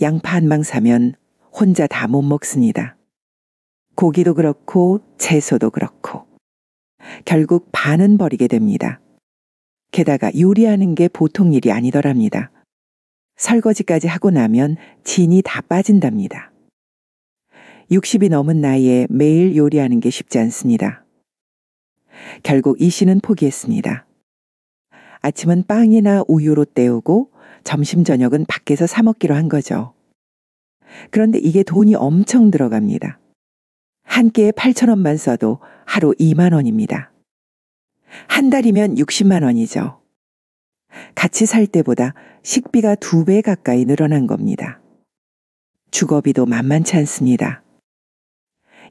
양파 한 망 사면 혼자 다 못 먹습니다. 고기도 그렇고 채소도 그렇고. 결국 반은 버리게 됩니다. 게다가 요리하는 게 보통 일이 아니더랍니다. 설거지까지 하고 나면 진이 다 빠진답니다. 60이 넘은 나이에 매일 요리하는 게 쉽지 않습니다. 결국 이 씨는 포기했습니다. 아침은 빵이나 우유로 때우고 점심 저녁은 밖에서 사 먹기로 한 거죠. 그런데 이게 돈이 엄청 들어갑니다. 한 끼에 8,000원만 써도 하루 2만 원입니다. 한 달이면 60만 원이죠. 같이 살 때보다 식비가 2배 가까이 늘어난 겁니다. 주거비도 만만치 않습니다.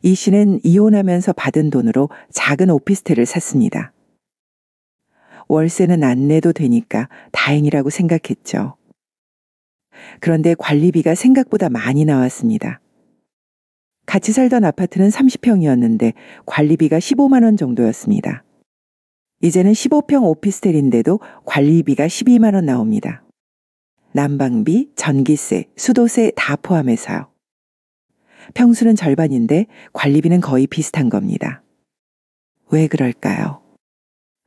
이 씨는 이혼하면서 받은 돈으로 작은 오피스텔을 샀습니다. 월세는 안 내도 되니까 다행이라고 생각했죠. 그런데 관리비가 생각보다 많이 나왔습니다. 같이 살던 아파트는 30평이었는데 관리비가 15만 원 정도였습니다. 이제는 15평 오피스텔인데도 관리비가 12만 원 나옵니다. 난방비, 전기세, 수도세 다 포함해서요. 평수는 절반인데 관리비는 거의 비슷한 겁니다. 왜 그럴까요?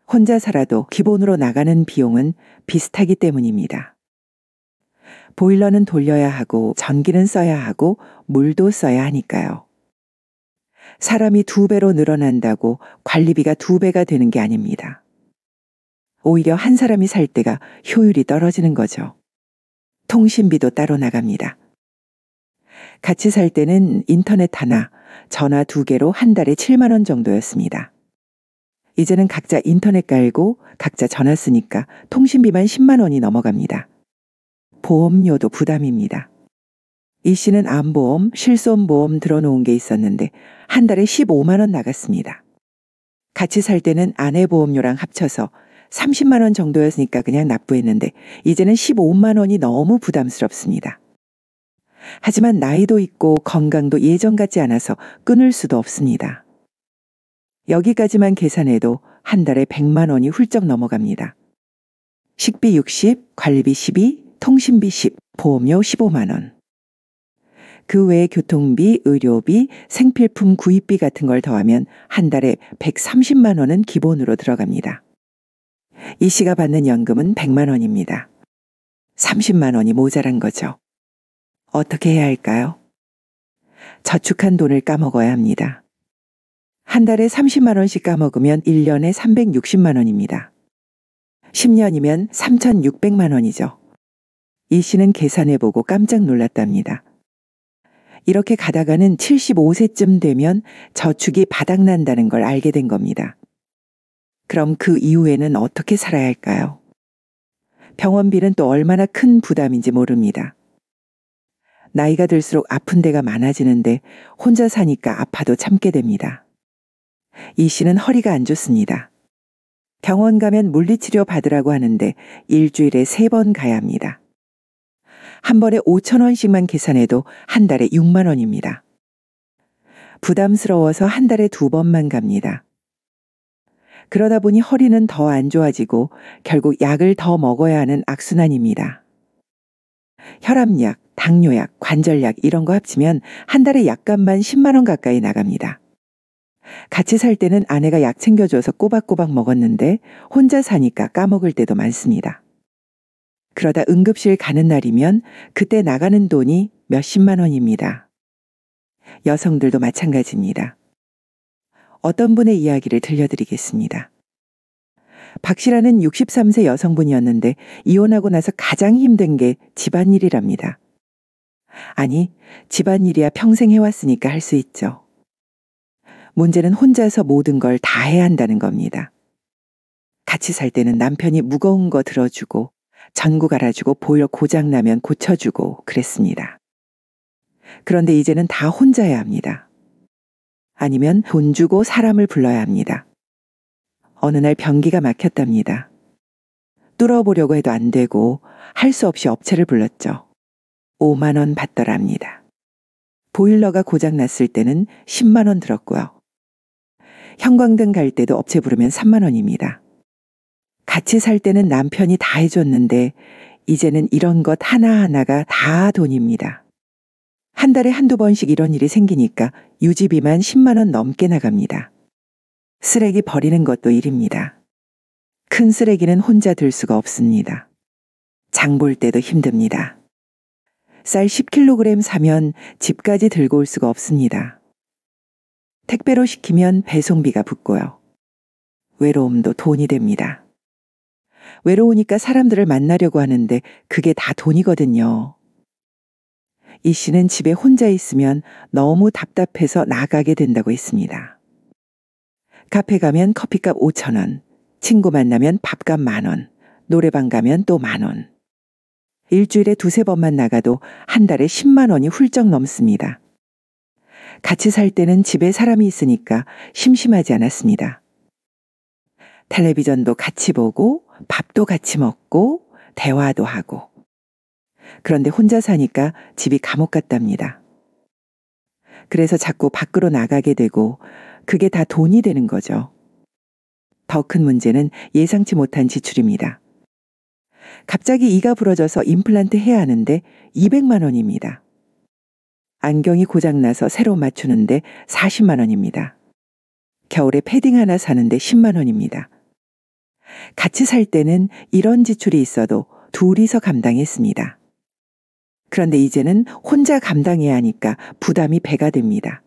혼자 살아도 기본으로 나가는 비용은 비슷하기 때문입니다. 보일러는 돌려야 하고 전기는 써야 하고 물도 써야 하니까요. 사람이 2배로 늘어난다고 관리비가 2배가 되는 게 아닙니다. 오히려 한 사람이 살 때가 효율이 떨어지는 거죠. 통신비도 따로 나갑니다. 같이 살 때는 인터넷 하나, 전화 2개로 한 달에 7만 원 정도였습니다. 이제는 각자 인터넷 깔고 각자 전화 쓰니까 통신비만 10만 원이 넘어갑니다. 보험료도 부담입니다. 이 씨는 암보험, 실손보험 들어놓은 게 있었는데 한 달에 15만 원 나갔습니다. 같이 살 때는 아내 보험료랑 합쳐서 30만 원 정도였으니까 그냥 납부했는데 이제는 15만 원이 너무 부담스럽습니다. 하지만 나이도 있고 건강도 예전 같지 않아서 끊을 수도 없습니다. 여기까지만 계산해도 한 달에 100만 원이 훌쩍 넘어갑니다. 식비 60, 관리비 12, 통신비 10, 보험료 15만 원. 그 외에 교통비, 의료비, 생필품 구입비 같은 걸 더하면 한 달에 130만 원은 기본으로 들어갑니다. 이 씨가 받는 연금은 100만 원입니다. 30만 원이 모자란 거죠. 어떻게 해야 할까요? 저축한 돈을 까먹어야 합니다. 한 달에 30만 원씩 까먹으면 1년에 360만 원입니다. 10년이면 3,600만 원이죠. 이 씨는 계산해보고 깜짝 놀랐답니다. 이렇게 가다가는 75세쯤 되면 저축이 바닥난다는 걸 알게 된 겁니다. 그럼 그 이후에는 어떻게 살아야 할까요? 병원비는 또 얼마나 큰 부담인지 모릅니다. 나이가 들수록 아픈 데가 많아지는데 혼자 사니까 아파도 참게 됩니다. 이 씨는 허리가 안 좋습니다. 병원 가면 물리치료 받으라고 하는데 일주일에 3번 가야 합니다. 한 번에 5천 원씩만 계산해도 한 달에 6만 원입니다. 부담스러워서 한 달에 2번만 갑니다. 그러다 보니 허리는 더 안 좋아지고 결국 약을 더 먹어야 하는 악순환입니다. 혈압약, 당뇨약, 관절약 이런 거 합치면 한 달에 약값만 10만 원 가까이 나갑니다. 같이 살 때는 아내가 약 챙겨줘서 꼬박꼬박 먹었는데 혼자 사니까 까먹을 때도 많습니다. 그러다 응급실 가는 날이면 그때 나가는 돈이 몇십만 원입니다. 여성들도 마찬가지입니다. 어떤 분의 이야기를 들려드리겠습니다. 박 씨라는 63세 여성분이었는데 이혼하고 나서 가장 힘든 게 집안일이랍니다. 아니, 집안일이야 평생 해왔으니까 할 수 있죠. 문제는 혼자서 모든 걸 다 해야 한다는 겁니다. 같이 살 때는 남편이 무거운 거 들어주고 전구 갈아주고 보일러 고장나면 고쳐주고 그랬습니다. 그런데 이제는 다 혼자 해야 합니다. 아니면 돈 주고 사람을 불러야 합니다. 어느 날 변기가 막혔답니다. 뚫어보려고 해도 안 되고 할 수 없이 업체를 불렀죠. 5만 원 받더랍니다. 보일러가 고장났을 때는 10만 원 들었고요. 형광등 갈 때도 업체 부르면 3만 원입니다. 같이 살 때는 남편이 다 해줬는데 이제는 이런 것 하나하나가 다 돈입니다. 한 달에 한두 번씩 이런 일이 생기니까 유지비만 10만 원 넘게 나갑니다. 쓰레기 버리는 것도 일입니다. 큰 쓰레기는 혼자 들 수가 없습니다. 장 볼 때도 힘듭니다. 쌀 10kg 사면 집까지 들고 올 수가 없습니다. 택배로 시키면 배송비가 붙고요. 외로움도 돈이 됩니다. 외로우니까 사람들을 만나려고 하는데 그게 다 돈이거든요. 이 씨는 집에 혼자 있으면 너무 답답해서 나가게 된다고 했습니다. 카페 가면 커피값 5천 원, 친구 만나면 밥값 10,000원, 노래방 가면 또 10,000원. 일주일에 두세 번만 나가도 한 달에 10만 원이 훌쩍 넘습니다. 같이 살 때는 집에 사람이 있으니까 심심하지 않았습니다. 텔레비전도 같이 보고 밥도 같이 먹고 대화도 하고. 그런데 혼자 사니까 집이 감옥 같답니다. 그래서 자꾸 밖으로 나가게 되고 그게 다 돈이 되는 거죠. 더 큰 문제는 예상치 못한 지출입니다. 갑자기 이가 부러져서 임플란트 해야 하는데 200만 원입니다. 안경이 고장나서 새로 맞추는데 40만 원입니다. 겨울에 패딩 하나 사는데 10만 원입니다. 같이 살 때는 이런 지출이 있어도 둘이서 감당했습니다. 그런데 이제는 혼자 감당해야 하니까 부담이 배가 됩니다.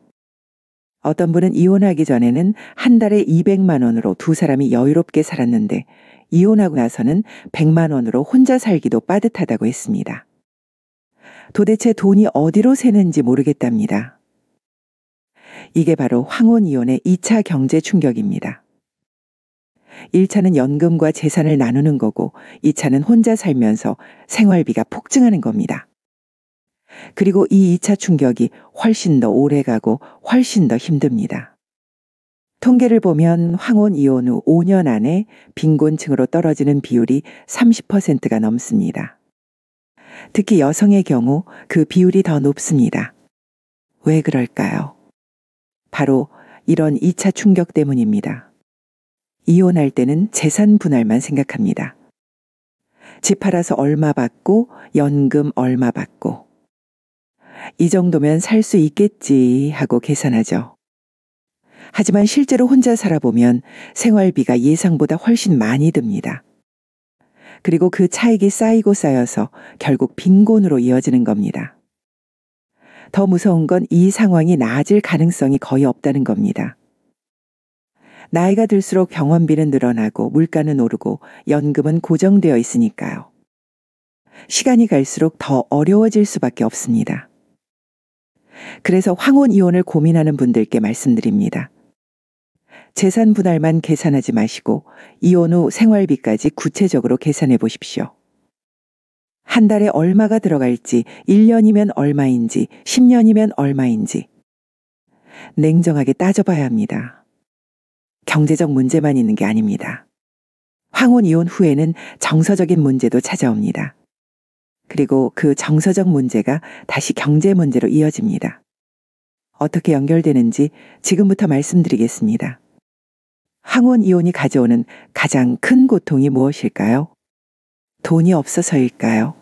어떤 분은 이혼하기 전에는 한 달에 200만 원으로 두 사람이 여유롭게 살았는데 이혼하고 나서는 100만 원으로 혼자 살기도 빠듯하다고 했습니다. 도대체 돈이 어디로 새는지 모르겠답니다. 이게 바로 황혼 이혼의 2차 경제 충격입니다. 1차는 연금과 재산을 나누는 거고 2차는 혼자 살면서 생활비가 폭증하는 겁니다. 그리고 이 2차 충격이 훨씬 더 오래가고 훨씬 더 힘듭니다. 통계를 보면 황혼 이혼 후 5년 안에 빈곤층으로 떨어지는 비율이 30%가 넘습니다. 특히 여성의 경우 그 비율이 더 높습니다. 왜 그럴까요? 바로 이런 2차 충격 때문입니다. 이혼할 때는 재산 분할만 생각합니다. 집 팔아서 얼마 받고 연금 얼마 받고 이 정도면 살 수 있겠지 하고 계산하죠. 하지만 실제로 혼자 살아보면 생활비가 예상보다 훨씬 많이 듭니다. 그리고 그 차익이 쌓이고 쌓여서 결국 빈곤으로 이어지는 겁니다. 더 무서운 건 이 상황이 나아질 가능성이 거의 없다는 겁니다. 나이가 들수록 병원비는 늘어나고 물가는 오르고 연금은 고정되어 있으니까요. 시간이 갈수록 더 어려워질 수밖에 없습니다. 그래서 황혼 이혼을 고민하는 분들께 말씀드립니다. 재산 분할만 계산하지 마시고 이혼 후 생활비까지 구체적으로 계산해 보십시오. 한 달에 얼마가 들어갈지, 1년이면 얼마인지, 10년이면 얼마인지 냉정하게 따져봐야 합니다. 경제적 문제만 있는 게 아닙니다. 황혼 이혼 후에는 정서적인 문제도 찾아옵니다. 그리고 그 정서적 문제가 다시 경제 문제로 이어집니다. 어떻게 연결되는지 지금부터 말씀드리겠습니다. 황혼 이혼이 가져오는 가장 큰 고통이 무엇일까요? 돈이 없어서일까요?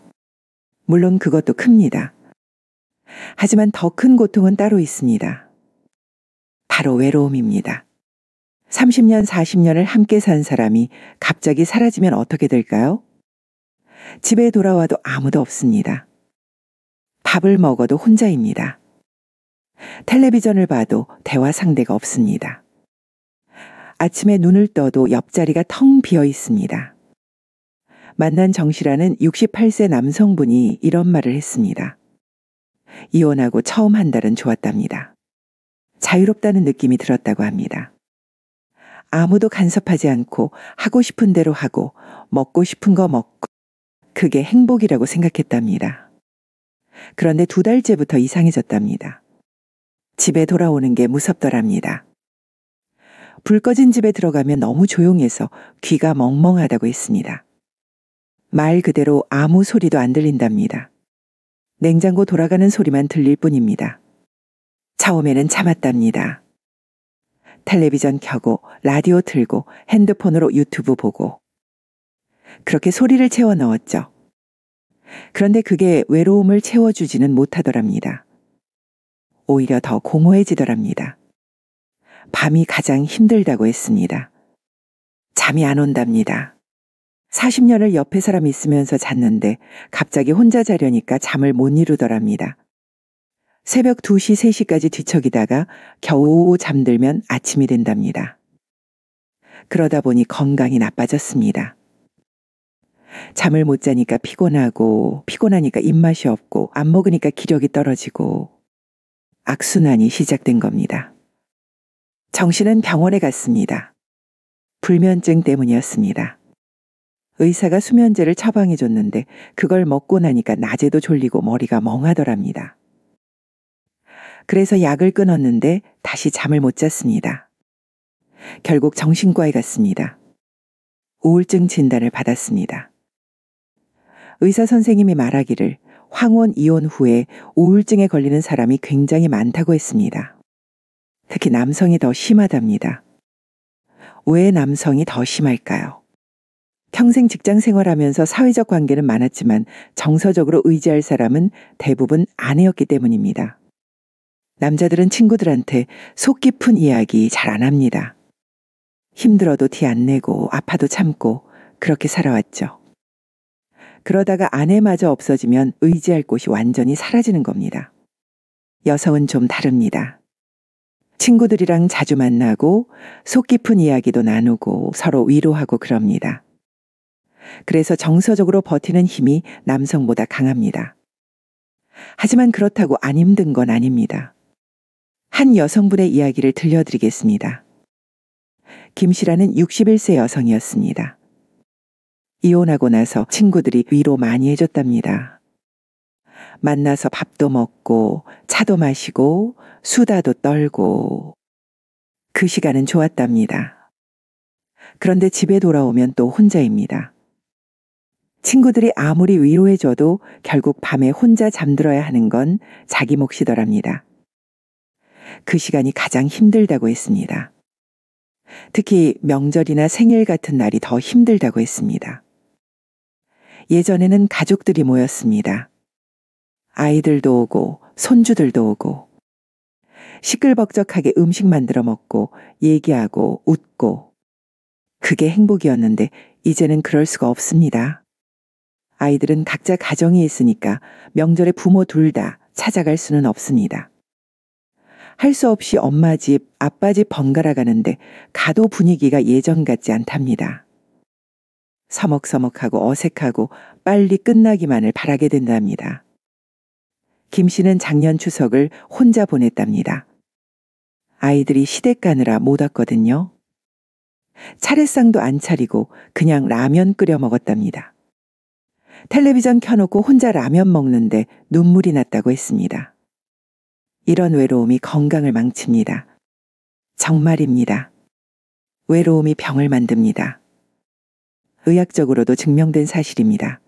물론 그것도 큽니다. 하지만 더 큰 고통은 따로 있습니다. 바로 외로움입니다. 30년, 40년을 함께 산 사람이 갑자기 사라지면 어떻게 될까요? 집에 돌아와도 아무도 없습니다. 밥을 먹어도 혼자입니다. 텔레비전을 봐도 대화 상대가 없습니다. 아침에 눈을 떠도 옆자리가 텅 비어 있습니다. 만난 정씨라는 68세 남성분이 이런 말을 했습니다. 이혼하고 처음 한 달은 좋았답니다. 자유롭다는 느낌이 들었다고 합니다. 아무도 간섭하지 않고 하고 싶은 대로 하고 먹고 싶은 거 먹고 그게 행복이라고 생각했답니다. 그런데 2달째부터 이상해졌답니다. 집에 돌아오는 게 무섭더랍니다. 불 꺼진 집에 들어가면 너무 조용해서 귀가 멍멍하다고 했습니다. 말 그대로 아무 소리도 안 들린답니다. 냉장고 돌아가는 소리만 들릴 뿐입니다. 처음에는 참았답니다. 텔레비전 켜고 라디오 틀고 핸드폰으로 유튜브 보고 그렇게 소리를 채워 넣었죠. 그런데 그게 외로움을 채워주지는 못하더랍니다. 오히려 더 공허해지더랍니다. 밤이 가장 힘들다고 했습니다. 잠이 안 온답니다. 40년을 옆에 사람 있으면서 잤는데 갑자기 혼자 자려니까 잠을 못 이루더랍니다. 새벽 2시, 3시까지 뒤척이다가 겨우 잠들면 아침이 된답니다. 그러다 보니 건강이 나빠졌습니다. 잠을 못 자니까 피곤하고 피곤하니까 입맛이 없고 안 먹으니까 기력이 떨어지고 악순환이 시작된 겁니다. 정씨는 병원에 갔습니다. 불면증 때문이었습니다. 의사가 수면제를 처방해 줬는데 그걸 먹고 나니까 낮에도 졸리고 머리가 멍하더랍니다. 그래서 약을 끊었는데 다시 잠을 못 잤습니다. 결국 정신과에 갔습니다. 우울증 진단을 받았습니다. 의사 선생님이 말하기를 황혼 이혼 후에 우울증에 걸리는 사람이 굉장히 많다고 했습니다. 특히 남성이 더 심하답니다. 왜 남성이 더 심할까요? 평생 직장 생활하면서 사회적 관계는 많았지만 정서적으로 의지할 사람은 대부분 아내였기 때문입니다. 남자들은 친구들한테 속 깊은 이야기 잘 안 합니다. 힘들어도 티 안 내고 아파도 참고 그렇게 살아왔죠. 그러다가 아내마저 없어지면 의지할 곳이 완전히 사라지는 겁니다. 여성은 좀 다릅니다. 친구들이랑 자주 만나고 속 깊은 이야기도 나누고 서로 위로하고 그럽니다. 그래서 정서적으로 버티는 힘이 남성보다 강합니다. 하지만 그렇다고 안 힘든 건 아닙니다. 한 여성분의 이야기를 들려드리겠습니다. 김 씨라는 61세 여성이었습니다. 이혼하고 나서 친구들이 위로 많이 해줬답니다. 만나서 밥도 먹고 차도 마시고 수다도 떨고 그 시간은 좋았답니다. 그런데 집에 돌아오면 또 혼자입니다. 친구들이 아무리 위로해줘도 결국 밤에 혼자 잠들어야 하는 건 자기 몫이더랍니다. 그 시간이 가장 힘들다고 했습니다. 특히 명절이나 생일 같은 날이 더 힘들다고 했습니다. 예전에는 가족들이 모였습니다. 아이들도 오고 손주들도 오고 시끌벅적하게 음식 만들어 먹고 얘기하고 웃고 그게 행복이었는데 이제는 그럴 수가 없습니다. 아이들은 각자 가정이 있으니까 명절에 부모 둘 다 찾아갈 수는 없습니다. 할 수 없이 엄마 집, 아빠 집 번갈아 가는데 가도 분위기가 예전 같지 않답니다. 서먹서먹하고 어색하고 빨리 끝나기만을 바라게 된답니다. 김 씨는 작년 추석을 혼자 보냈답니다. 아이들이 시댁 가느라 못 왔거든요. 차례상도 안 차리고 그냥 라면 끓여 먹었답니다. 텔레비전 켜놓고 혼자 라면 먹는데 눈물이 났다고 했습니다. 이런 외로움이 건강을 망칩니다. 정말입니다. 외로움이 병을 만듭니다. 의학적으로도 증명된 사실입니다.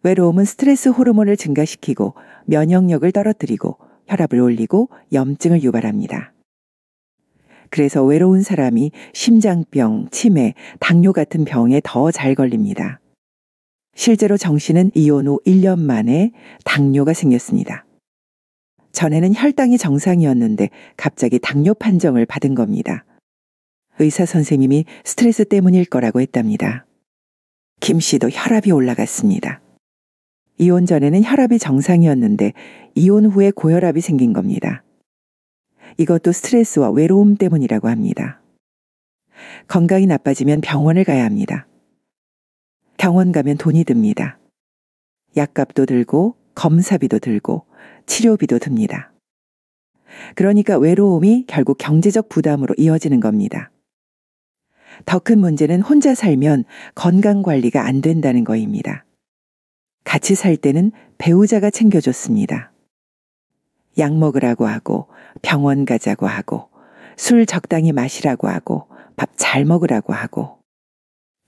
외로움은 스트레스 호르몬을 증가시키고 면역력을 떨어뜨리고 혈압을 올리고 염증을 유발합니다. 그래서 외로운 사람이 심장병, 치매, 당뇨 같은 병에 더 잘 걸립니다. 실제로 정 씨는 이혼 후 1년 만에 당뇨가 생겼습니다. 전에는 혈당이 정상이었는데 갑자기 당뇨 판정을 받은 겁니다. 의사 선생님이 스트레스 때문일 거라고 했답니다. 김 씨도 혈압이 올라갔습니다. 이혼 전에는 혈압이 정상이었는데 이혼 후에 고혈압이 생긴 겁니다. 이것도 스트레스와 외로움 때문이라고 합니다. 건강이 나빠지면 병원을 가야 합니다. 병원 가면 돈이 듭니다. 약값도 들고 검사비도 들고 치료비도 듭니다. 그러니까 외로움이 결국 경제적 부담으로 이어지는 겁니다. 더 큰 문제는 혼자 살면 건강 관리가 안 된다는 거입니다. 같이 살 때는 배우자가 챙겨줬습니다. 약 먹으라고 하고 병원 가자고 하고 술 적당히 마시라고 하고 밥 잘 먹으라고 하고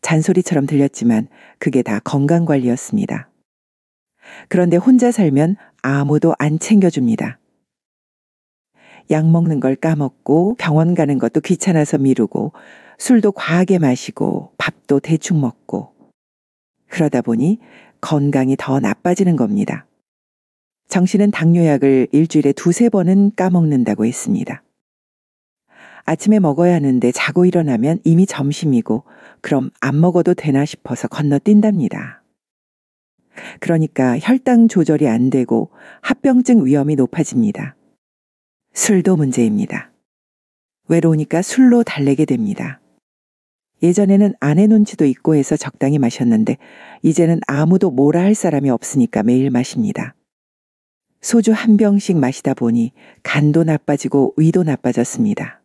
잔소리처럼 들렸지만 그게 다 건강 관리였습니다. 그런데 혼자 살면 아무도 안 챙겨줍니다. 약 먹는 걸 까먹고 병원 가는 것도 귀찮아서 미루고 술도 과하게 마시고 밥도 대충 먹고 그러다 보니 건강이 더 나빠지는 겁니다. 정 씨는 당뇨약을 일주일에 2~3번은 까먹는다고 했습니다. 아침에 먹어야 하는데 자고 일어나면 이미 점심이고 그럼 안 먹어도 되나 싶어서 건너뛴답니다. 그러니까 혈당 조절이 안 되고 합병증 위험이 높아집니다. 술도 문제입니다. 외로우니까 술로 달래게 됩니다. 예전에는 아내 눈치도 있고 해서 적당히 마셨는데 이제는 아무도 뭐라 할 사람이 없으니까 매일 마십니다. 소주 한 병씩 마시다 보니 간도 나빠지고 위도 나빠졌습니다.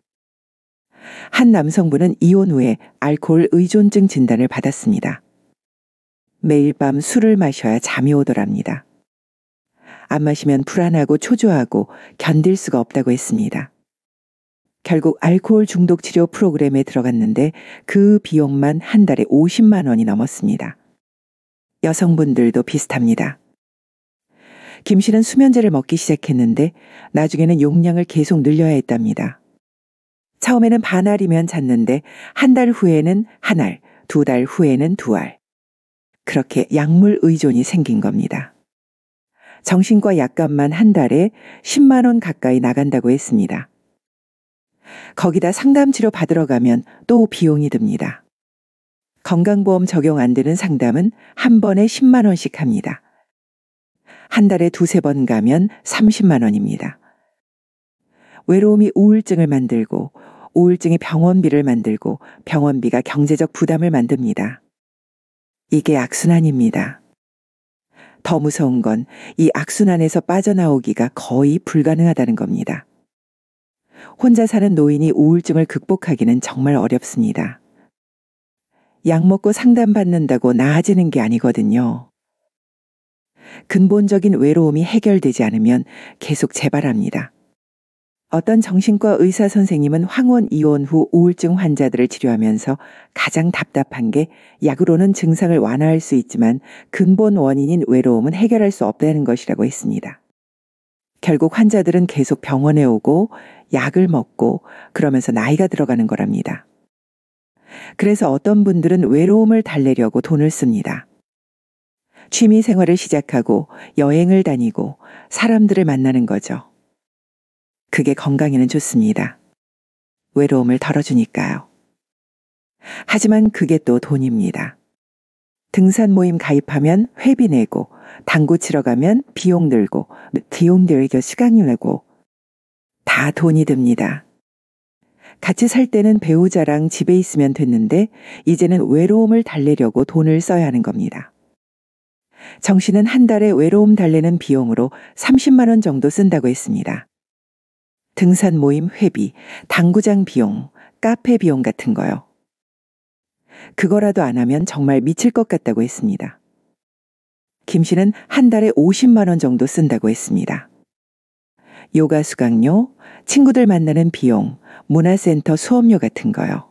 한 남성분은 이혼 후에 알코올 의존증 진단을 받았습니다. 매일 밤 술을 마셔야 잠이 오더랍니다. 안 마시면 불안하고 초조하고 견딜 수가 없다고 했습니다. 결국 알코올 중독 치료 프로그램에 들어갔는데 그 비용만 한 달에 50만 원이 넘었습니다. 여성분들도 비슷합니다. 김 씨는 수면제를 먹기 시작했는데 나중에는 용량을 계속 늘려야 했답니다. 처음에는 반알이면 잤는데 한 달 후에는 한 알, 2달 후에는 2알. 그렇게 약물 의존이 생긴 겁니다. 정신과 약값만 한 달에 10만 원 가까이 나간다고 했습니다. 거기다 상담 치료 받으러 가면 또 비용이 듭니다. 건강보험 적용 안 되는 상담은 한 번에 10만 원씩 합니다. 한 달에 2~3번 가면 30만 원입니다. 외로움이 우울증을 만들고 우울증이 병원비를 만들고 병원비가 경제적 부담을 만듭니다. 이게 악순환입니다. 더 무서운 건 이 악순환에서 빠져나오기가 거의 불가능하다는 겁니다. 혼자 사는 노인이 우울증을 극복하기는 정말 어렵습니다. 약 먹고 상담받는다고 나아지는 게 아니거든요. 근본적인 외로움이 해결되지 않으면 계속 재발합니다. 어떤 정신과 의사 선생님은 황혼 이혼 후 우울증 환자들을 치료하면서 가장 답답한 게 약으로는 증상을 완화할 수 있지만 근본 원인인 외로움은 해결할 수 없다는 것이라고 했습니다. 결국 환자들은 계속 병원에 오고 약을 먹고 그러면서 나이가 들어가는 거랍니다. 그래서 어떤 분들은 외로움을 달래려고 돈을 씁니다. 취미 생활을 시작하고 여행을 다니고 사람들을 만나는 거죠. 그게 건강에는 좋습니다. 외로움을 덜어주니까요. 하지만 그게 또 돈입니다. 등산 모임 가입하면 회비 내고 당구 치러 가면 비용 들고 비용 들고 시간 내고 다 돈이 듭니다. 같이 살 때는 배우자랑 집에 있으면 됐는데 이제는 외로움을 달래려고 돈을 써야 하는 겁니다. 정 씨는 한 달에 외로움 달래는 비용으로 30만 원 정도 쓴다고 했습니다. 등산 모임 회비, 당구장 비용, 카페 비용 같은 거요. 그거라도 안 하면 정말 미칠 것 같다고 했습니다. 김 씨는 한 달에 50만 원 정도 쓴다고 했습니다. 요가 수강료, 친구들 만나는 비용, 문화센터 수업료 같은 거요.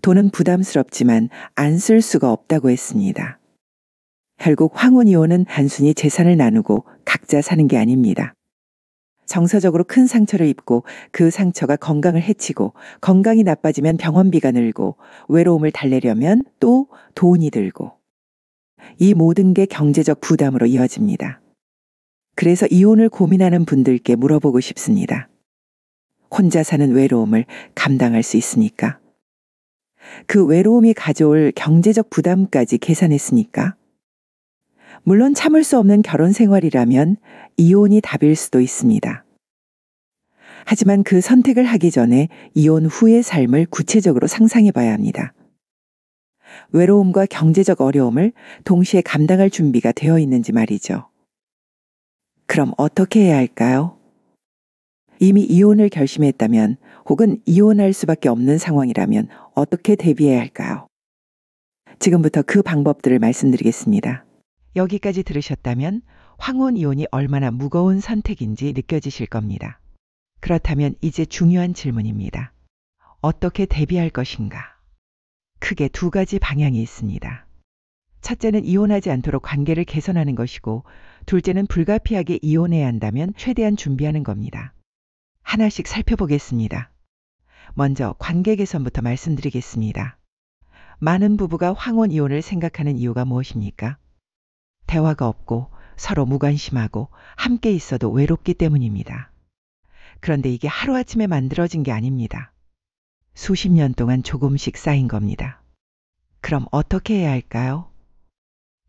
돈은 부담스럽지만 안 쓸 수가 없다고 했습니다. 결국 황혼이혼은 단순히 재산을 나누고 각자 사는 게 아닙니다. 정서적으로 큰 상처를 입고 그 상처가 건강을 해치고 건강이 나빠지면 병원비가 늘고 외로움을 달래려면 또 돈이 들고 이 모든 게 경제적 부담으로 이어집니다. 그래서 이혼을 고민하는 분들께 물어보고 싶습니다. 혼자 사는 외로움을 감당할 수 있습니까? 그 외로움이 가져올 경제적 부담까지 계산했으니까? 물론 참을 수 없는 결혼 생활이라면 이혼이 답일 수도 있습니다. 하지만 그 선택을 하기 전에 이혼 후의 삶을 구체적으로 상상해 봐야 합니다. 외로움과 경제적 어려움을 동시에 감당할 준비가 되어 있는지 말이죠. 그럼 어떻게 해야 할까요? 이미 이혼을 결심했다면 혹은 이혼할 수밖에 없는 상황이라면 어떻게 대비해야 할까요? 지금부터 그 방법들을 말씀드리겠습니다. 여기까지 들으셨다면 황혼 이혼이 얼마나 무거운 선택인지 느껴지실 겁니다. 그렇다면 이제 중요한 질문입니다. 어떻게 대비할 것인가? 크게 두 가지 방향이 있습니다. 첫째는 이혼하지 않도록 관계를 개선하는 것이고, 둘째는 불가피하게 이혼해야 한다면 최대한 준비하는 겁니다. 하나씩 살펴보겠습니다. 먼저 관계 개선부터 말씀드리겠습니다. 많은 부부가 황혼 이혼을 생각하는 이유가 무엇입니까? 대화가 없고 서로 무관심하고 함께 있어도 외롭기 때문입니다. 그런데 이게 하루아침에 만들어진 게 아닙니다. 수십 년 동안 조금씩 쌓인 겁니다. 그럼 어떻게 해야 할까요?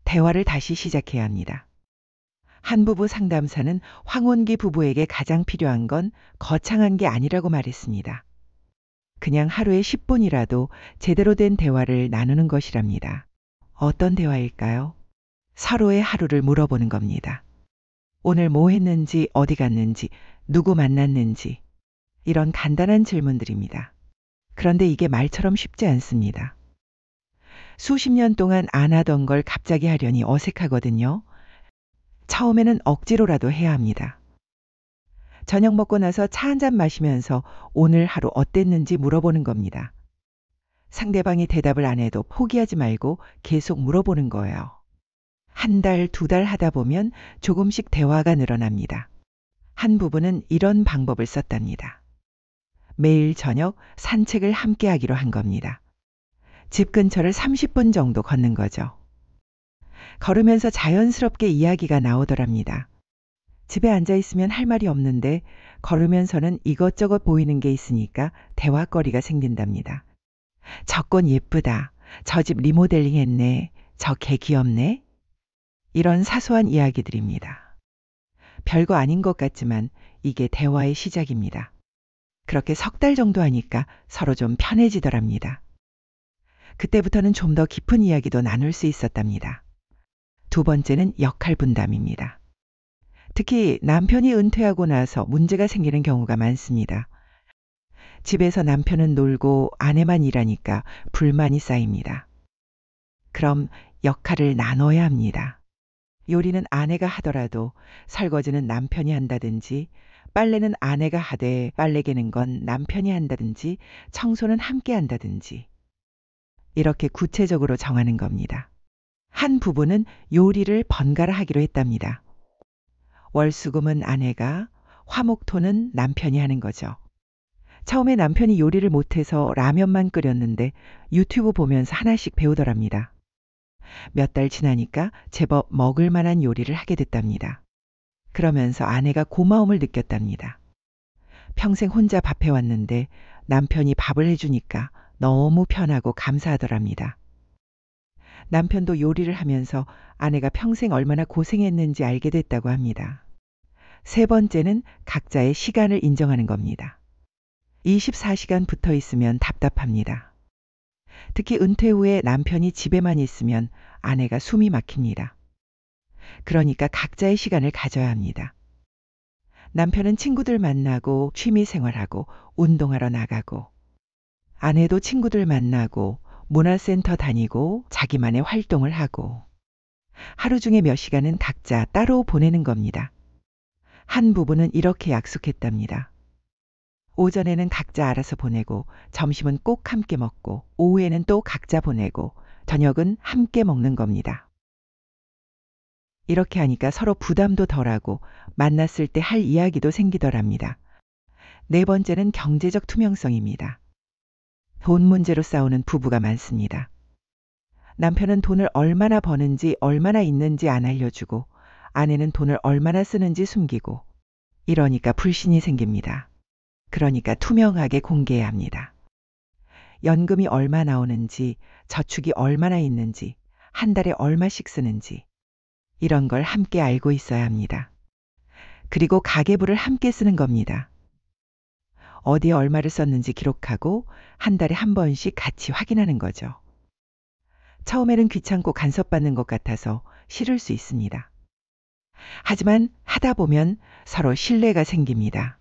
대화를 다시 시작해야 합니다. 한 부부 상담사는 황혼기 부부에게 가장 필요한 건 거창한 게 아니라고 말했습니다. 그냥 하루에 10분이라도 제대로 된 대화를 나누는 것이랍니다. 어떤 대화일까요? 서로의 하루를 물어보는 겁니다. 오늘 뭐 했는지, 어디 갔는지, 누구 만났는지, 이런 간단한 질문들입니다. 그런데 이게 말처럼 쉽지 않습니다. 수십 년 동안 안 하던 걸 갑자기 하려니 어색하거든요. 처음에는 억지로라도 해야 합니다. 저녁 먹고 나서 차 한잔 마시면서 오늘 하루 어땠는지 물어보는 겁니다. 상대방이 대답을 안 해도 포기하지 말고 계속 물어보는 거예요. 한 달, 두 달 하다 보면 조금씩 대화가 늘어납니다. 한 부부는 이런 방법을 썼답니다. 매일 저녁 산책을 함께 하기로 한 겁니다. 집 근처를 30분 정도 걷는 거죠. 걸으면서 자연스럽게 이야기가 나오더랍니다. 집에 앉아 있으면 할 말이 없는데 걸으면서는 이것저것 보이는 게 있으니까 대화거리가 생긴답니다. 저 꽃 예쁘다. 저 집 리모델링 했네. 저 개 귀엽네. 이런 사소한 이야기들입니다. 별거 아닌 것 같지만 이게 대화의 시작입니다. 그렇게 석 달 정도 하니까 서로 좀 편해지더랍니다. 그때부터는 좀 더 깊은 이야기도 나눌 수 있었답니다. 두 번째는 역할 분담입니다. 특히 남편이 은퇴하고 나서 문제가 생기는 경우가 많습니다. 집에서 남편은 놀고 아내만 일하니까 불만이 쌓입니다. 그럼 역할을 나눠야 합니다. 요리는 아내가 하더라도 설거지는 남편이 한다든지, 빨래는 아내가 하되 빨래 개는 건 남편이 한다든지, 청소는 함께 한다든지, 이렇게 구체적으로 정하는 겁니다. 한 부부는 요리를 번갈아 하기로 했답니다. 월수금은 아내가, 화목토는 남편이 하는 거죠. 처음에 남편이 요리를 못해서 라면만 끓였는데 유튜브 보면서 하나씩 배우더랍니다. 몇 달 지나니까 제법 먹을 만한 요리를 하게 됐답니다. 그러면서 아내가 고마움을 느꼈답니다. 평생 혼자 밥 해왔는데 남편이 밥을 해주니까 너무 편하고 감사하더랍니다. 남편도 요리를 하면서 아내가 평생 얼마나 고생했는지 알게 됐다고 합니다. 세 번째는 각자의 시간을 인정하는 겁니다. 24시간 붙어 있으면 답답합니다. 특히 은퇴 후에 남편이 집에만 있으면 아내가 숨이 막힙니다. 그러니까 각자의 시간을 가져야 합니다. 남편은 친구들 만나고 취미 생활하고 운동하러 나가고, 아내도 친구들 만나고 문화센터 다니고 자기만의 활동을 하고, 하루 중에 몇 시간은 각자 따로 보내는 겁니다. 한 부부는 이렇게 약속했답니다. 오전에는 각자 알아서 보내고, 점심은 꼭 함께 먹고, 오후에는 또 각자 보내고, 저녁은 함께 먹는 겁니다. 이렇게 하니까 서로 부담도 덜하고 만났을 때 할 이야기도 생기더랍니다. 네 번째는 경제적 투명성입니다. 돈 문제로 싸우는 부부가 많습니다. 남편은 돈을 얼마나 버는지 얼마나 있는지 안 알려주고 아내는 돈을 얼마나 쓰는지 숨기고 이러니까 불신이 생깁니다. 그러니까 투명하게 공개해야 합니다. 연금이 얼마 나오는지, 저축이 얼마나 있는지, 한 달에 얼마씩 쓰는지 이런 걸 함께 알고 있어야 합니다. 그리고 가계부를 함께 쓰는 겁니다. 어디에 얼마를 썼는지 기록하고 한 달에 한 번씩 같이 확인하는 거죠. 처음에는 귀찮고 간섭받는 것 같아서 싫을 수 있습니다. 하지만 하다 보면 서로 신뢰가 생깁니다.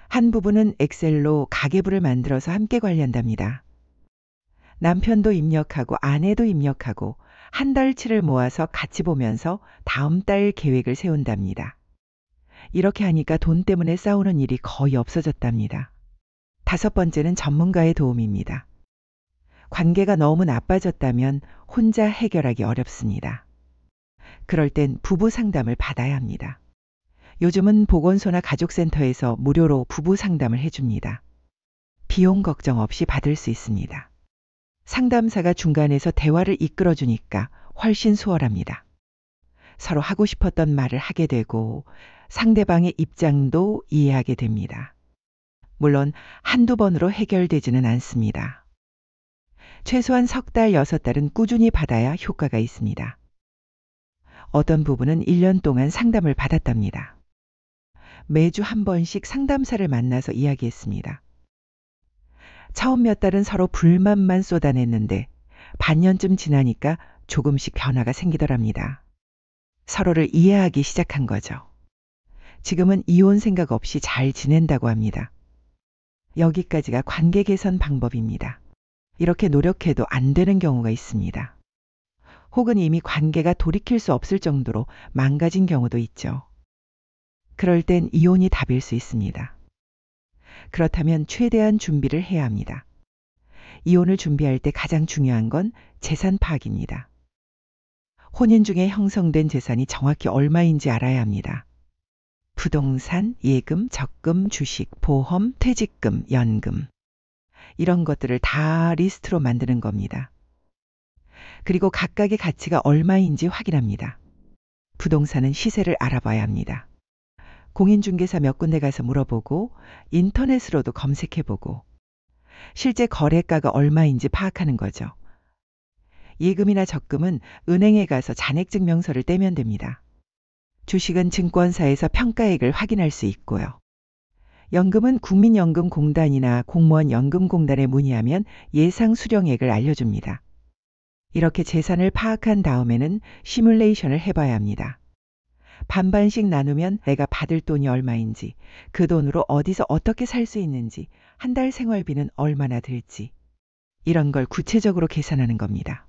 한 부부는 엑셀로 가계부를 만들어서 함께 관리한답니다. 남편도 입력하고 아내도 입력하고 한 달치를 모아서 같이 보면서 다음 달 계획을 세운답니다. 이렇게 하니까 돈 때문에 싸우는 일이 거의 없어졌답니다. 5번째는 전문가의 도움입니다. 관계가 너무 나빠졌다면 혼자 해결하기 어렵습니다. 그럴 땐 부부 상담을 받아야 합니다. 요즘은 보건소나 가족센터에서 무료로 부부 상담을 해줍니다. 비용 걱정 없이 받을 수 있습니다. 상담사가 중간에서 대화를 이끌어주니까 훨씬 수월합니다. 서로 하고 싶었던 말을 하게 되고 상대방의 입장도 이해하게 됩니다. 물론 한두 번으로 해결되지는 않습니다. 최소한 3달, 6달은 꾸준히 받아야 효과가 있습니다. 어떤 부부는 1년 동안 상담을 받았답니다. 매주 한 번씩 상담사를 만나서 이야기했습니다. 처음 몇 달은 서로 불만만 쏟아냈는데 반년쯤 지나니까 조금씩 변화가 생기더랍니다. 서로를 이해하기 시작한 거죠. 지금은 이혼 생각 없이 잘 지낸다고 합니다. 여기까지가 관계 개선 방법입니다. 이렇게 노력해도 안 되는 경우가 있습니다. 혹은 이미 관계가 돌이킬 수 없을 정도로 망가진 경우도 있죠. 그럴 땐 이혼이 답일 수 있습니다. 그렇다면 최대한 준비를 해야 합니다. 이혼을 준비할 때 가장 중요한 건 재산 파악입니다. 혼인 중에 형성된 재산이 정확히 얼마인지 알아야 합니다. 부동산, 예금, 적금, 주식, 보험, 퇴직금, 연금 이런 것들을 다 리스트로 만드는 겁니다. 그리고 각각의 가치가 얼마인지 확인합니다. 부동산은 시세를 알아봐야 합니다. 공인중개사 몇 군데 가서 물어보고 인터넷으로도 검색해보고 실제 거래가가 얼마인지 파악하는 거죠. 예금이나 적금은 은행에 가서 잔액증명서를 떼면 됩니다. 주식은 증권사에서 평가액을 확인할 수 있고요. 연금은 국민연금공단이나 공무원 연금공단에 문의하면 예상 수령액을 알려줍니다. 이렇게 재산을 파악한 다음에는 시뮬레이션을 해봐야 합니다. 반반씩 나누면 내가 받을 돈이 얼마인지, 그 돈으로 어디서 어떻게 살 수 있는지, 한 달 생활비는 얼마나 들지, 이런 걸 구체적으로 계산하는 겁니다.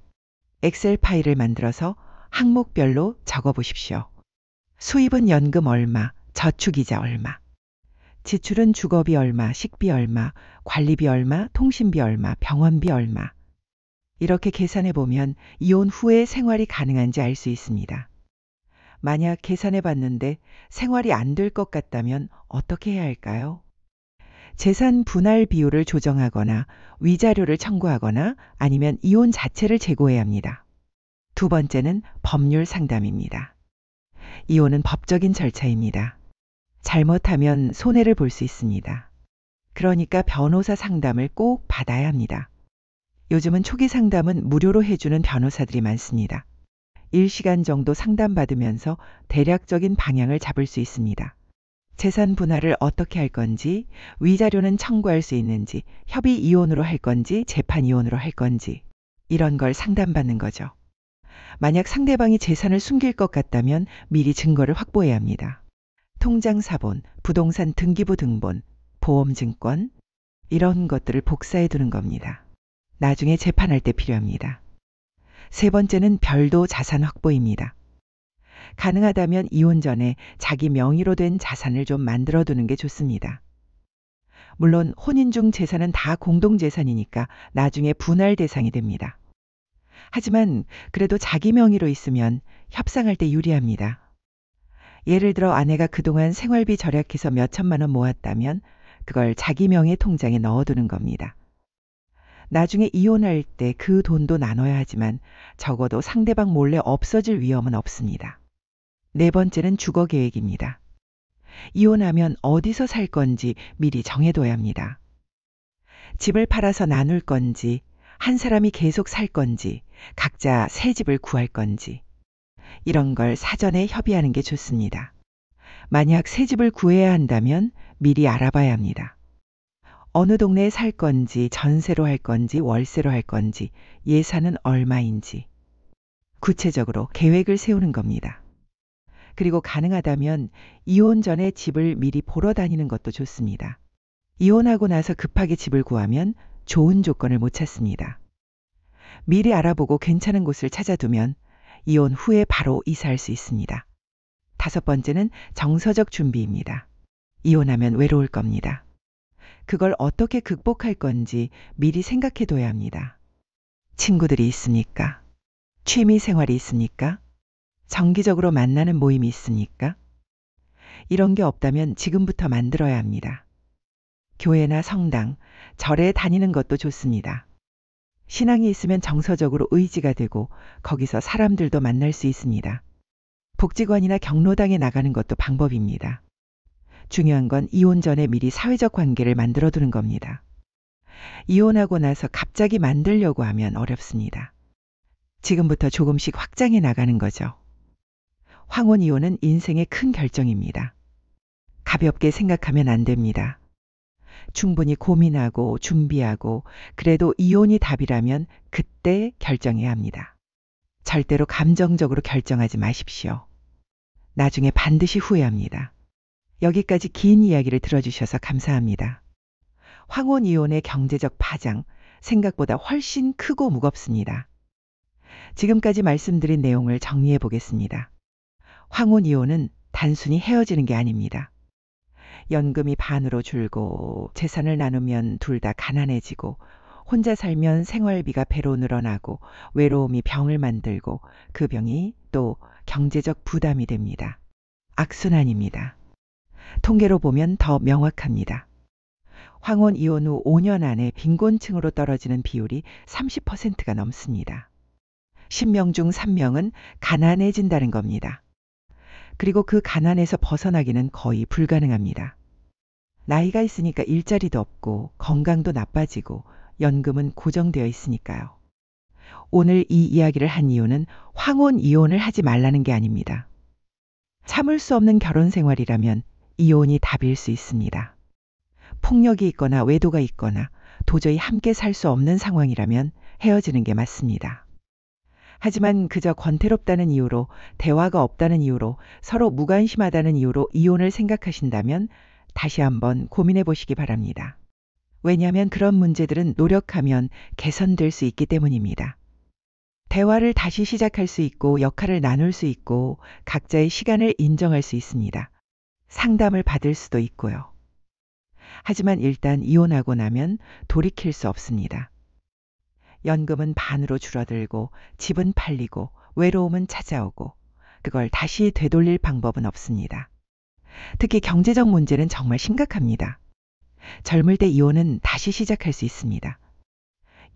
엑셀 파일을 만들어서 항목별로 적어보십시오. 수입은 연금 얼마, 저축이자 얼마, 지출은 주거비 얼마, 식비 얼마, 관리비 얼마, 통신비 얼마, 병원비 얼마. 이렇게 계산해보면 이혼 후에 생활이 가능한지 알 수 있습니다. 만약 계산해 봤는데 생활이 안 될 것 같다면 어떻게 해야 할까요? 재산 분할 비율을 조정하거나 위자료를 청구하거나 아니면 이혼 자체를 재고해야 합니다. 2번째는 법률 상담입니다. 이혼은 법적인 절차입니다. 잘못하면 손해를 볼 수 있습니다. 그러니까 변호사 상담을 꼭 받아야 합니다. 요즘은 초기 상담은 무료로 해주는 변호사들이 많습니다. 1시간 정도 상담받으면서 대략적인 방향을 잡을 수 있습니다. 재산 분할을 어떻게 할 건지, 위자료는 청구할 수 있는지, 협의 이혼으로 할 건지, 재판 이혼으로 할 건지 이런 걸 상담받는 거죠. 만약 상대방이 재산을 숨길 것 같다면 미리 증거를 확보해야 합니다. 통장 사본, 부동산 등기부 등본, 보험증권 이런 것들을 복사해 두는 겁니다. 나중에 재판할 때 필요합니다. 3번째는 별도 자산 확보입니다. 가능하다면 이혼 전에 자기 명의로 된 자산을 좀 만들어 두는 게 좋습니다. 물론 혼인 중 재산은 다 공동재산이니까 나중에 분할 대상이 됩니다. 하지만 그래도 자기 명의로 있으면 협상할 때 유리합니다. 예를 들어 아내가 그동안 생활비 절약해서 몇 천만 원 모았다면 그걸 자기 명의 통장에 넣어두는 겁니다. 나중에 이혼할 때 그 돈도 나눠야 하지만 적어도 상대방 몰래 없어질 위험은 없습니다. 네 번째는 주거 계획입니다. 이혼하면 어디서 살 건지 미리 정해둬야 합니다. 집을 팔아서 나눌 건지, 한 사람이 계속 살 건지, 각자 새 집을 구할 건지, 이런 걸 사전에 협의하는 게 좋습니다. 만약 새 집을 구해야 한다면 미리 알아봐야 합니다. 어느 동네에 살 건지, 전세로 할 건지, 월세로 할 건지, 예산은 얼마인지 구체적으로 계획을 세우는 겁니다. 그리고 가능하다면 이혼 전에 집을 미리 보러 다니는 것도 좋습니다. 이혼하고 나서 급하게 집을 구하면 좋은 조건을 못 찾습니다. 미리 알아보고 괜찮은 곳을 찾아두면 이혼 후에 바로 이사할 수 있습니다. 다섯 번째는 정서적 준비입니다. 이혼하면 외로울 겁니다. 그걸 어떻게 극복할 건지 미리 생각해 둬야 합니다. 친구들이 있습니까? 취미 생활이 있습니까? 정기적으로 만나는 모임이 있습니까? 이런 게 없다면 지금부터 만들어야 합니다. 교회나 성당, 절에 다니는 것도 좋습니다. 신앙이 있으면 정서적으로 의지가 되고 거기서 사람들도 만날 수 있습니다. 복지관이나 경로당에 나가는 것도 방법입니다. 중요한 건 이혼 전에 미리 사회적 관계를 만들어 두는 겁니다. 이혼하고 나서 갑자기 만들려고 하면 어렵습니다. 지금부터 조금씩 확장해 나가는 거죠. 황혼 이혼은 인생의 큰 결정입니다. 가볍게 생각하면 안 됩니다. 충분히 고민하고 준비하고 그래도 이혼이 답이라면 그때 결정해야 합니다. 절대로 감정적으로 결정하지 마십시오. 나중에 반드시 후회합니다. 여기까지 긴 이야기를 들어주셔서 감사합니다. 황혼 이혼의 경제적 파장, 생각보다 훨씬 크고 무겁습니다. 지금까지 말씀드린 내용을 정리해 보겠습니다. 황혼 이혼은 단순히 헤어지는 게 아닙니다. 연금이 반으로 줄고 재산을 나누면 둘 다 가난해지고 혼자 살면 생활비가 배로 늘어나고 외로움이 병을 만들고 그 병이 또 경제적 부담이 됩니다. 악순환입니다. 통계로 보면 더 명확합니다. 황혼 이혼 후 5년 안에 빈곤층으로 떨어지는 비율이 30%가 넘습니다. 10명 중 3명은 가난해진다는 겁니다. 그리고 그 가난에서 벗어나기는 거의 불가능합니다. 나이가 있으니까 일자리도 없고 건강도 나빠지고 연금은 고정되어 있으니까요. 오늘 이 이야기를 한 이유는 황혼 이혼을 하지 말라는 게 아닙니다. 참을 수 없는 결혼 생활이라면 이혼이 답일 수 있습니다. 폭력이 있거나 외도가 있거나 도저히 함께 살 수 없는 상황이라면 헤어지는 게 맞습니다. 하지만 그저 권태롭다는 이유로, 대화가 없다는 이유로, 서로 무관심하다는 이유로 이혼을 생각하신다면 다시 한번 고민해 보시기 바랍니다. 왜냐하면 그런 문제들은 노력하면 개선될 수 있기 때문입니다. 대화를 다시 시작할 수 있고 역할을 나눌 수 있고 각자의 시간을 인정할 수 있습니다. 상담을 받을 수도 있고요. 하지만 일단 이혼하고 나면 돌이킬 수 없습니다. 연금은 반으로 줄어들고 집은 팔리고 외로움은 찾아오고 그걸 다시 되돌릴 방법은 없습니다. 특히 경제적 문제는 정말 심각합니다. 젊을 때 이혼은 다시 시작할 수 있습니다.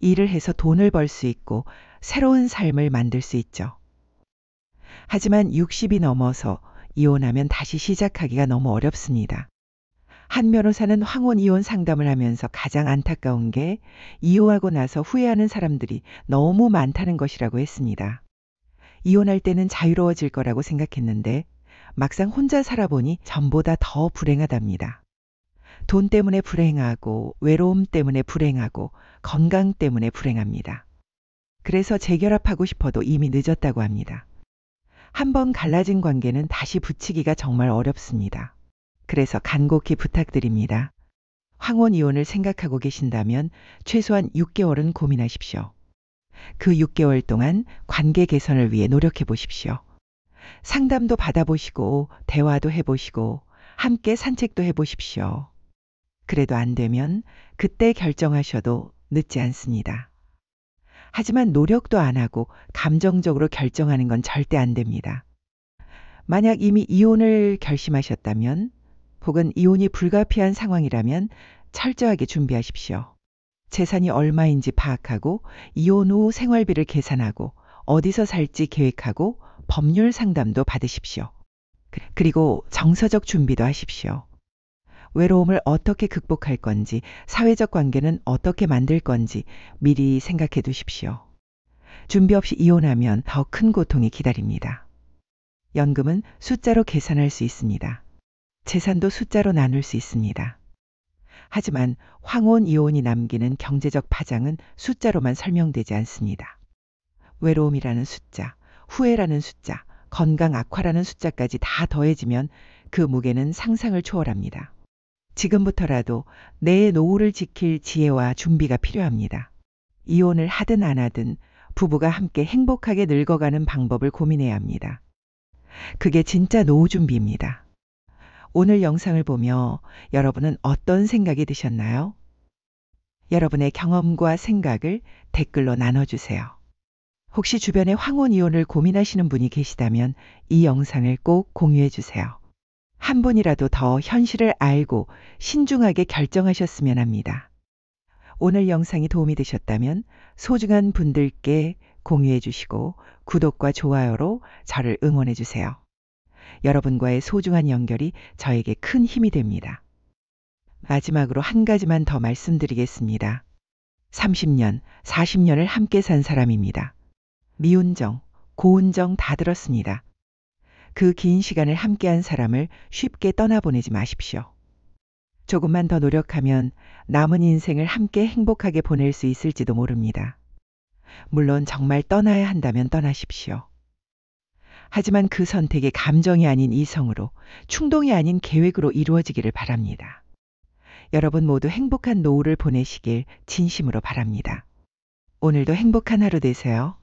일을 해서 돈을 벌 수 있고 새로운 삶을 만들 수 있죠. 하지만 60이 넘어서 이혼하면 다시 시작하기가 너무 어렵습니다. 한 변호사는 황혼 이혼 상담을 하면서 가장 안타까운 게 이혼하고 나서 후회하는 사람들이 너무 많다는 것이라고 했습니다. 이혼할 때는 자유로워질 거라고 생각했는데 막상 혼자 살아보니 전보다 더 불행하답니다. 돈 때문에 불행하고 외로움 때문에 불행하고 건강 때문에 불행합니다. 그래서 재결합하고 싶어도 이미 늦었다고 합니다. 한번 갈라진 관계는 다시 붙이기가 정말 어렵습니다. 그래서 간곡히 부탁드립니다. 황혼 이혼을 생각하고 계신다면 최소한 6개월은 고민하십시오. 그 6개월 동안 관계 개선을 위해 노력해 보십시오. 상담도 받아보시고 대화도 해보시고 함께 산책도 해보십시오. 그래도 안 되면 그때 결정하셔도 늦지 않습니다. 하지만 노력도 안 하고 감정적으로 결정하는 건 절대 안 됩니다. 만약 이미 이혼을 결심하셨다면 혹은 이혼이 불가피한 상황이라면 철저하게 준비하십시오. 재산이 얼마인지 파악하고 이혼 후 생활비를 계산하고 어디서 살지 계획하고 법률 상담도 받으십시오. 그리고 정서적 준비도 하십시오. 외로움을 어떻게 극복할 건지, 사회적 관계는 어떻게 만들 건지 미리 생각해 두십시오. 준비 없이 이혼하면 더 큰 고통이 기다립니다. 연금은 숫자로 계산할 수 있습니다. 재산도 숫자로 나눌 수 있습니다. 하지만 황혼 이혼이 남기는 경제적 파장은 숫자로만 설명되지 않습니다. 외로움이라는 숫자, 후회라는 숫자, 건강 악화라는 숫자까지 다 더해지면 그 무게는 상상을 초월합니다. 지금부터라도 내 노후를 지킬 지혜와 준비가 필요합니다. 이혼을 하든 안 하든 부부가 함께 행복하게 늙어가는 방법을 고민해야 합니다. 그게 진짜 노후 준비입니다. 오늘 영상을 보며 여러분은 어떤 생각이 드셨나요? 여러분의 경험과 생각을 댓글로 나눠주세요. 혹시 주변에 황혼 이혼을 고민하시는 분이 계시다면 이 영상을 꼭 공유해 주세요. 한 분이라도 더 현실을 알고 신중하게 결정하셨으면 합니다. 오늘 영상이 도움이 되셨다면 소중한 분들께 공유해 주시고 구독과 좋아요로 저를 응원해 주세요. 여러분과의 소중한 연결이 저에게 큰 힘이 됩니다. 마지막으로 한 가지만 더 말씀드리겠습니다. 30년, 40년을 함께 산 사람입니다. 미운 정, 고운 정 다 들었습니다. 그 긴 시간을 함께한 사람을 쉽게 떠나보내지 마십시오. 조금만 더 노력하면 남은 인생을 함께 행복하게 보낼 수 있을지도 모릅니다. 물론 정말 떠나야 한다면 떠나십시오. 하지만 그 선택이 감정이 아닌 이성으로, 충동이 아닌 계획으로 이루어지기를 바랍니다. 여러분 모두 행복한 노후를 보내시길 진심으로 바랍니다. 오늘도 행복한 하루 되세요.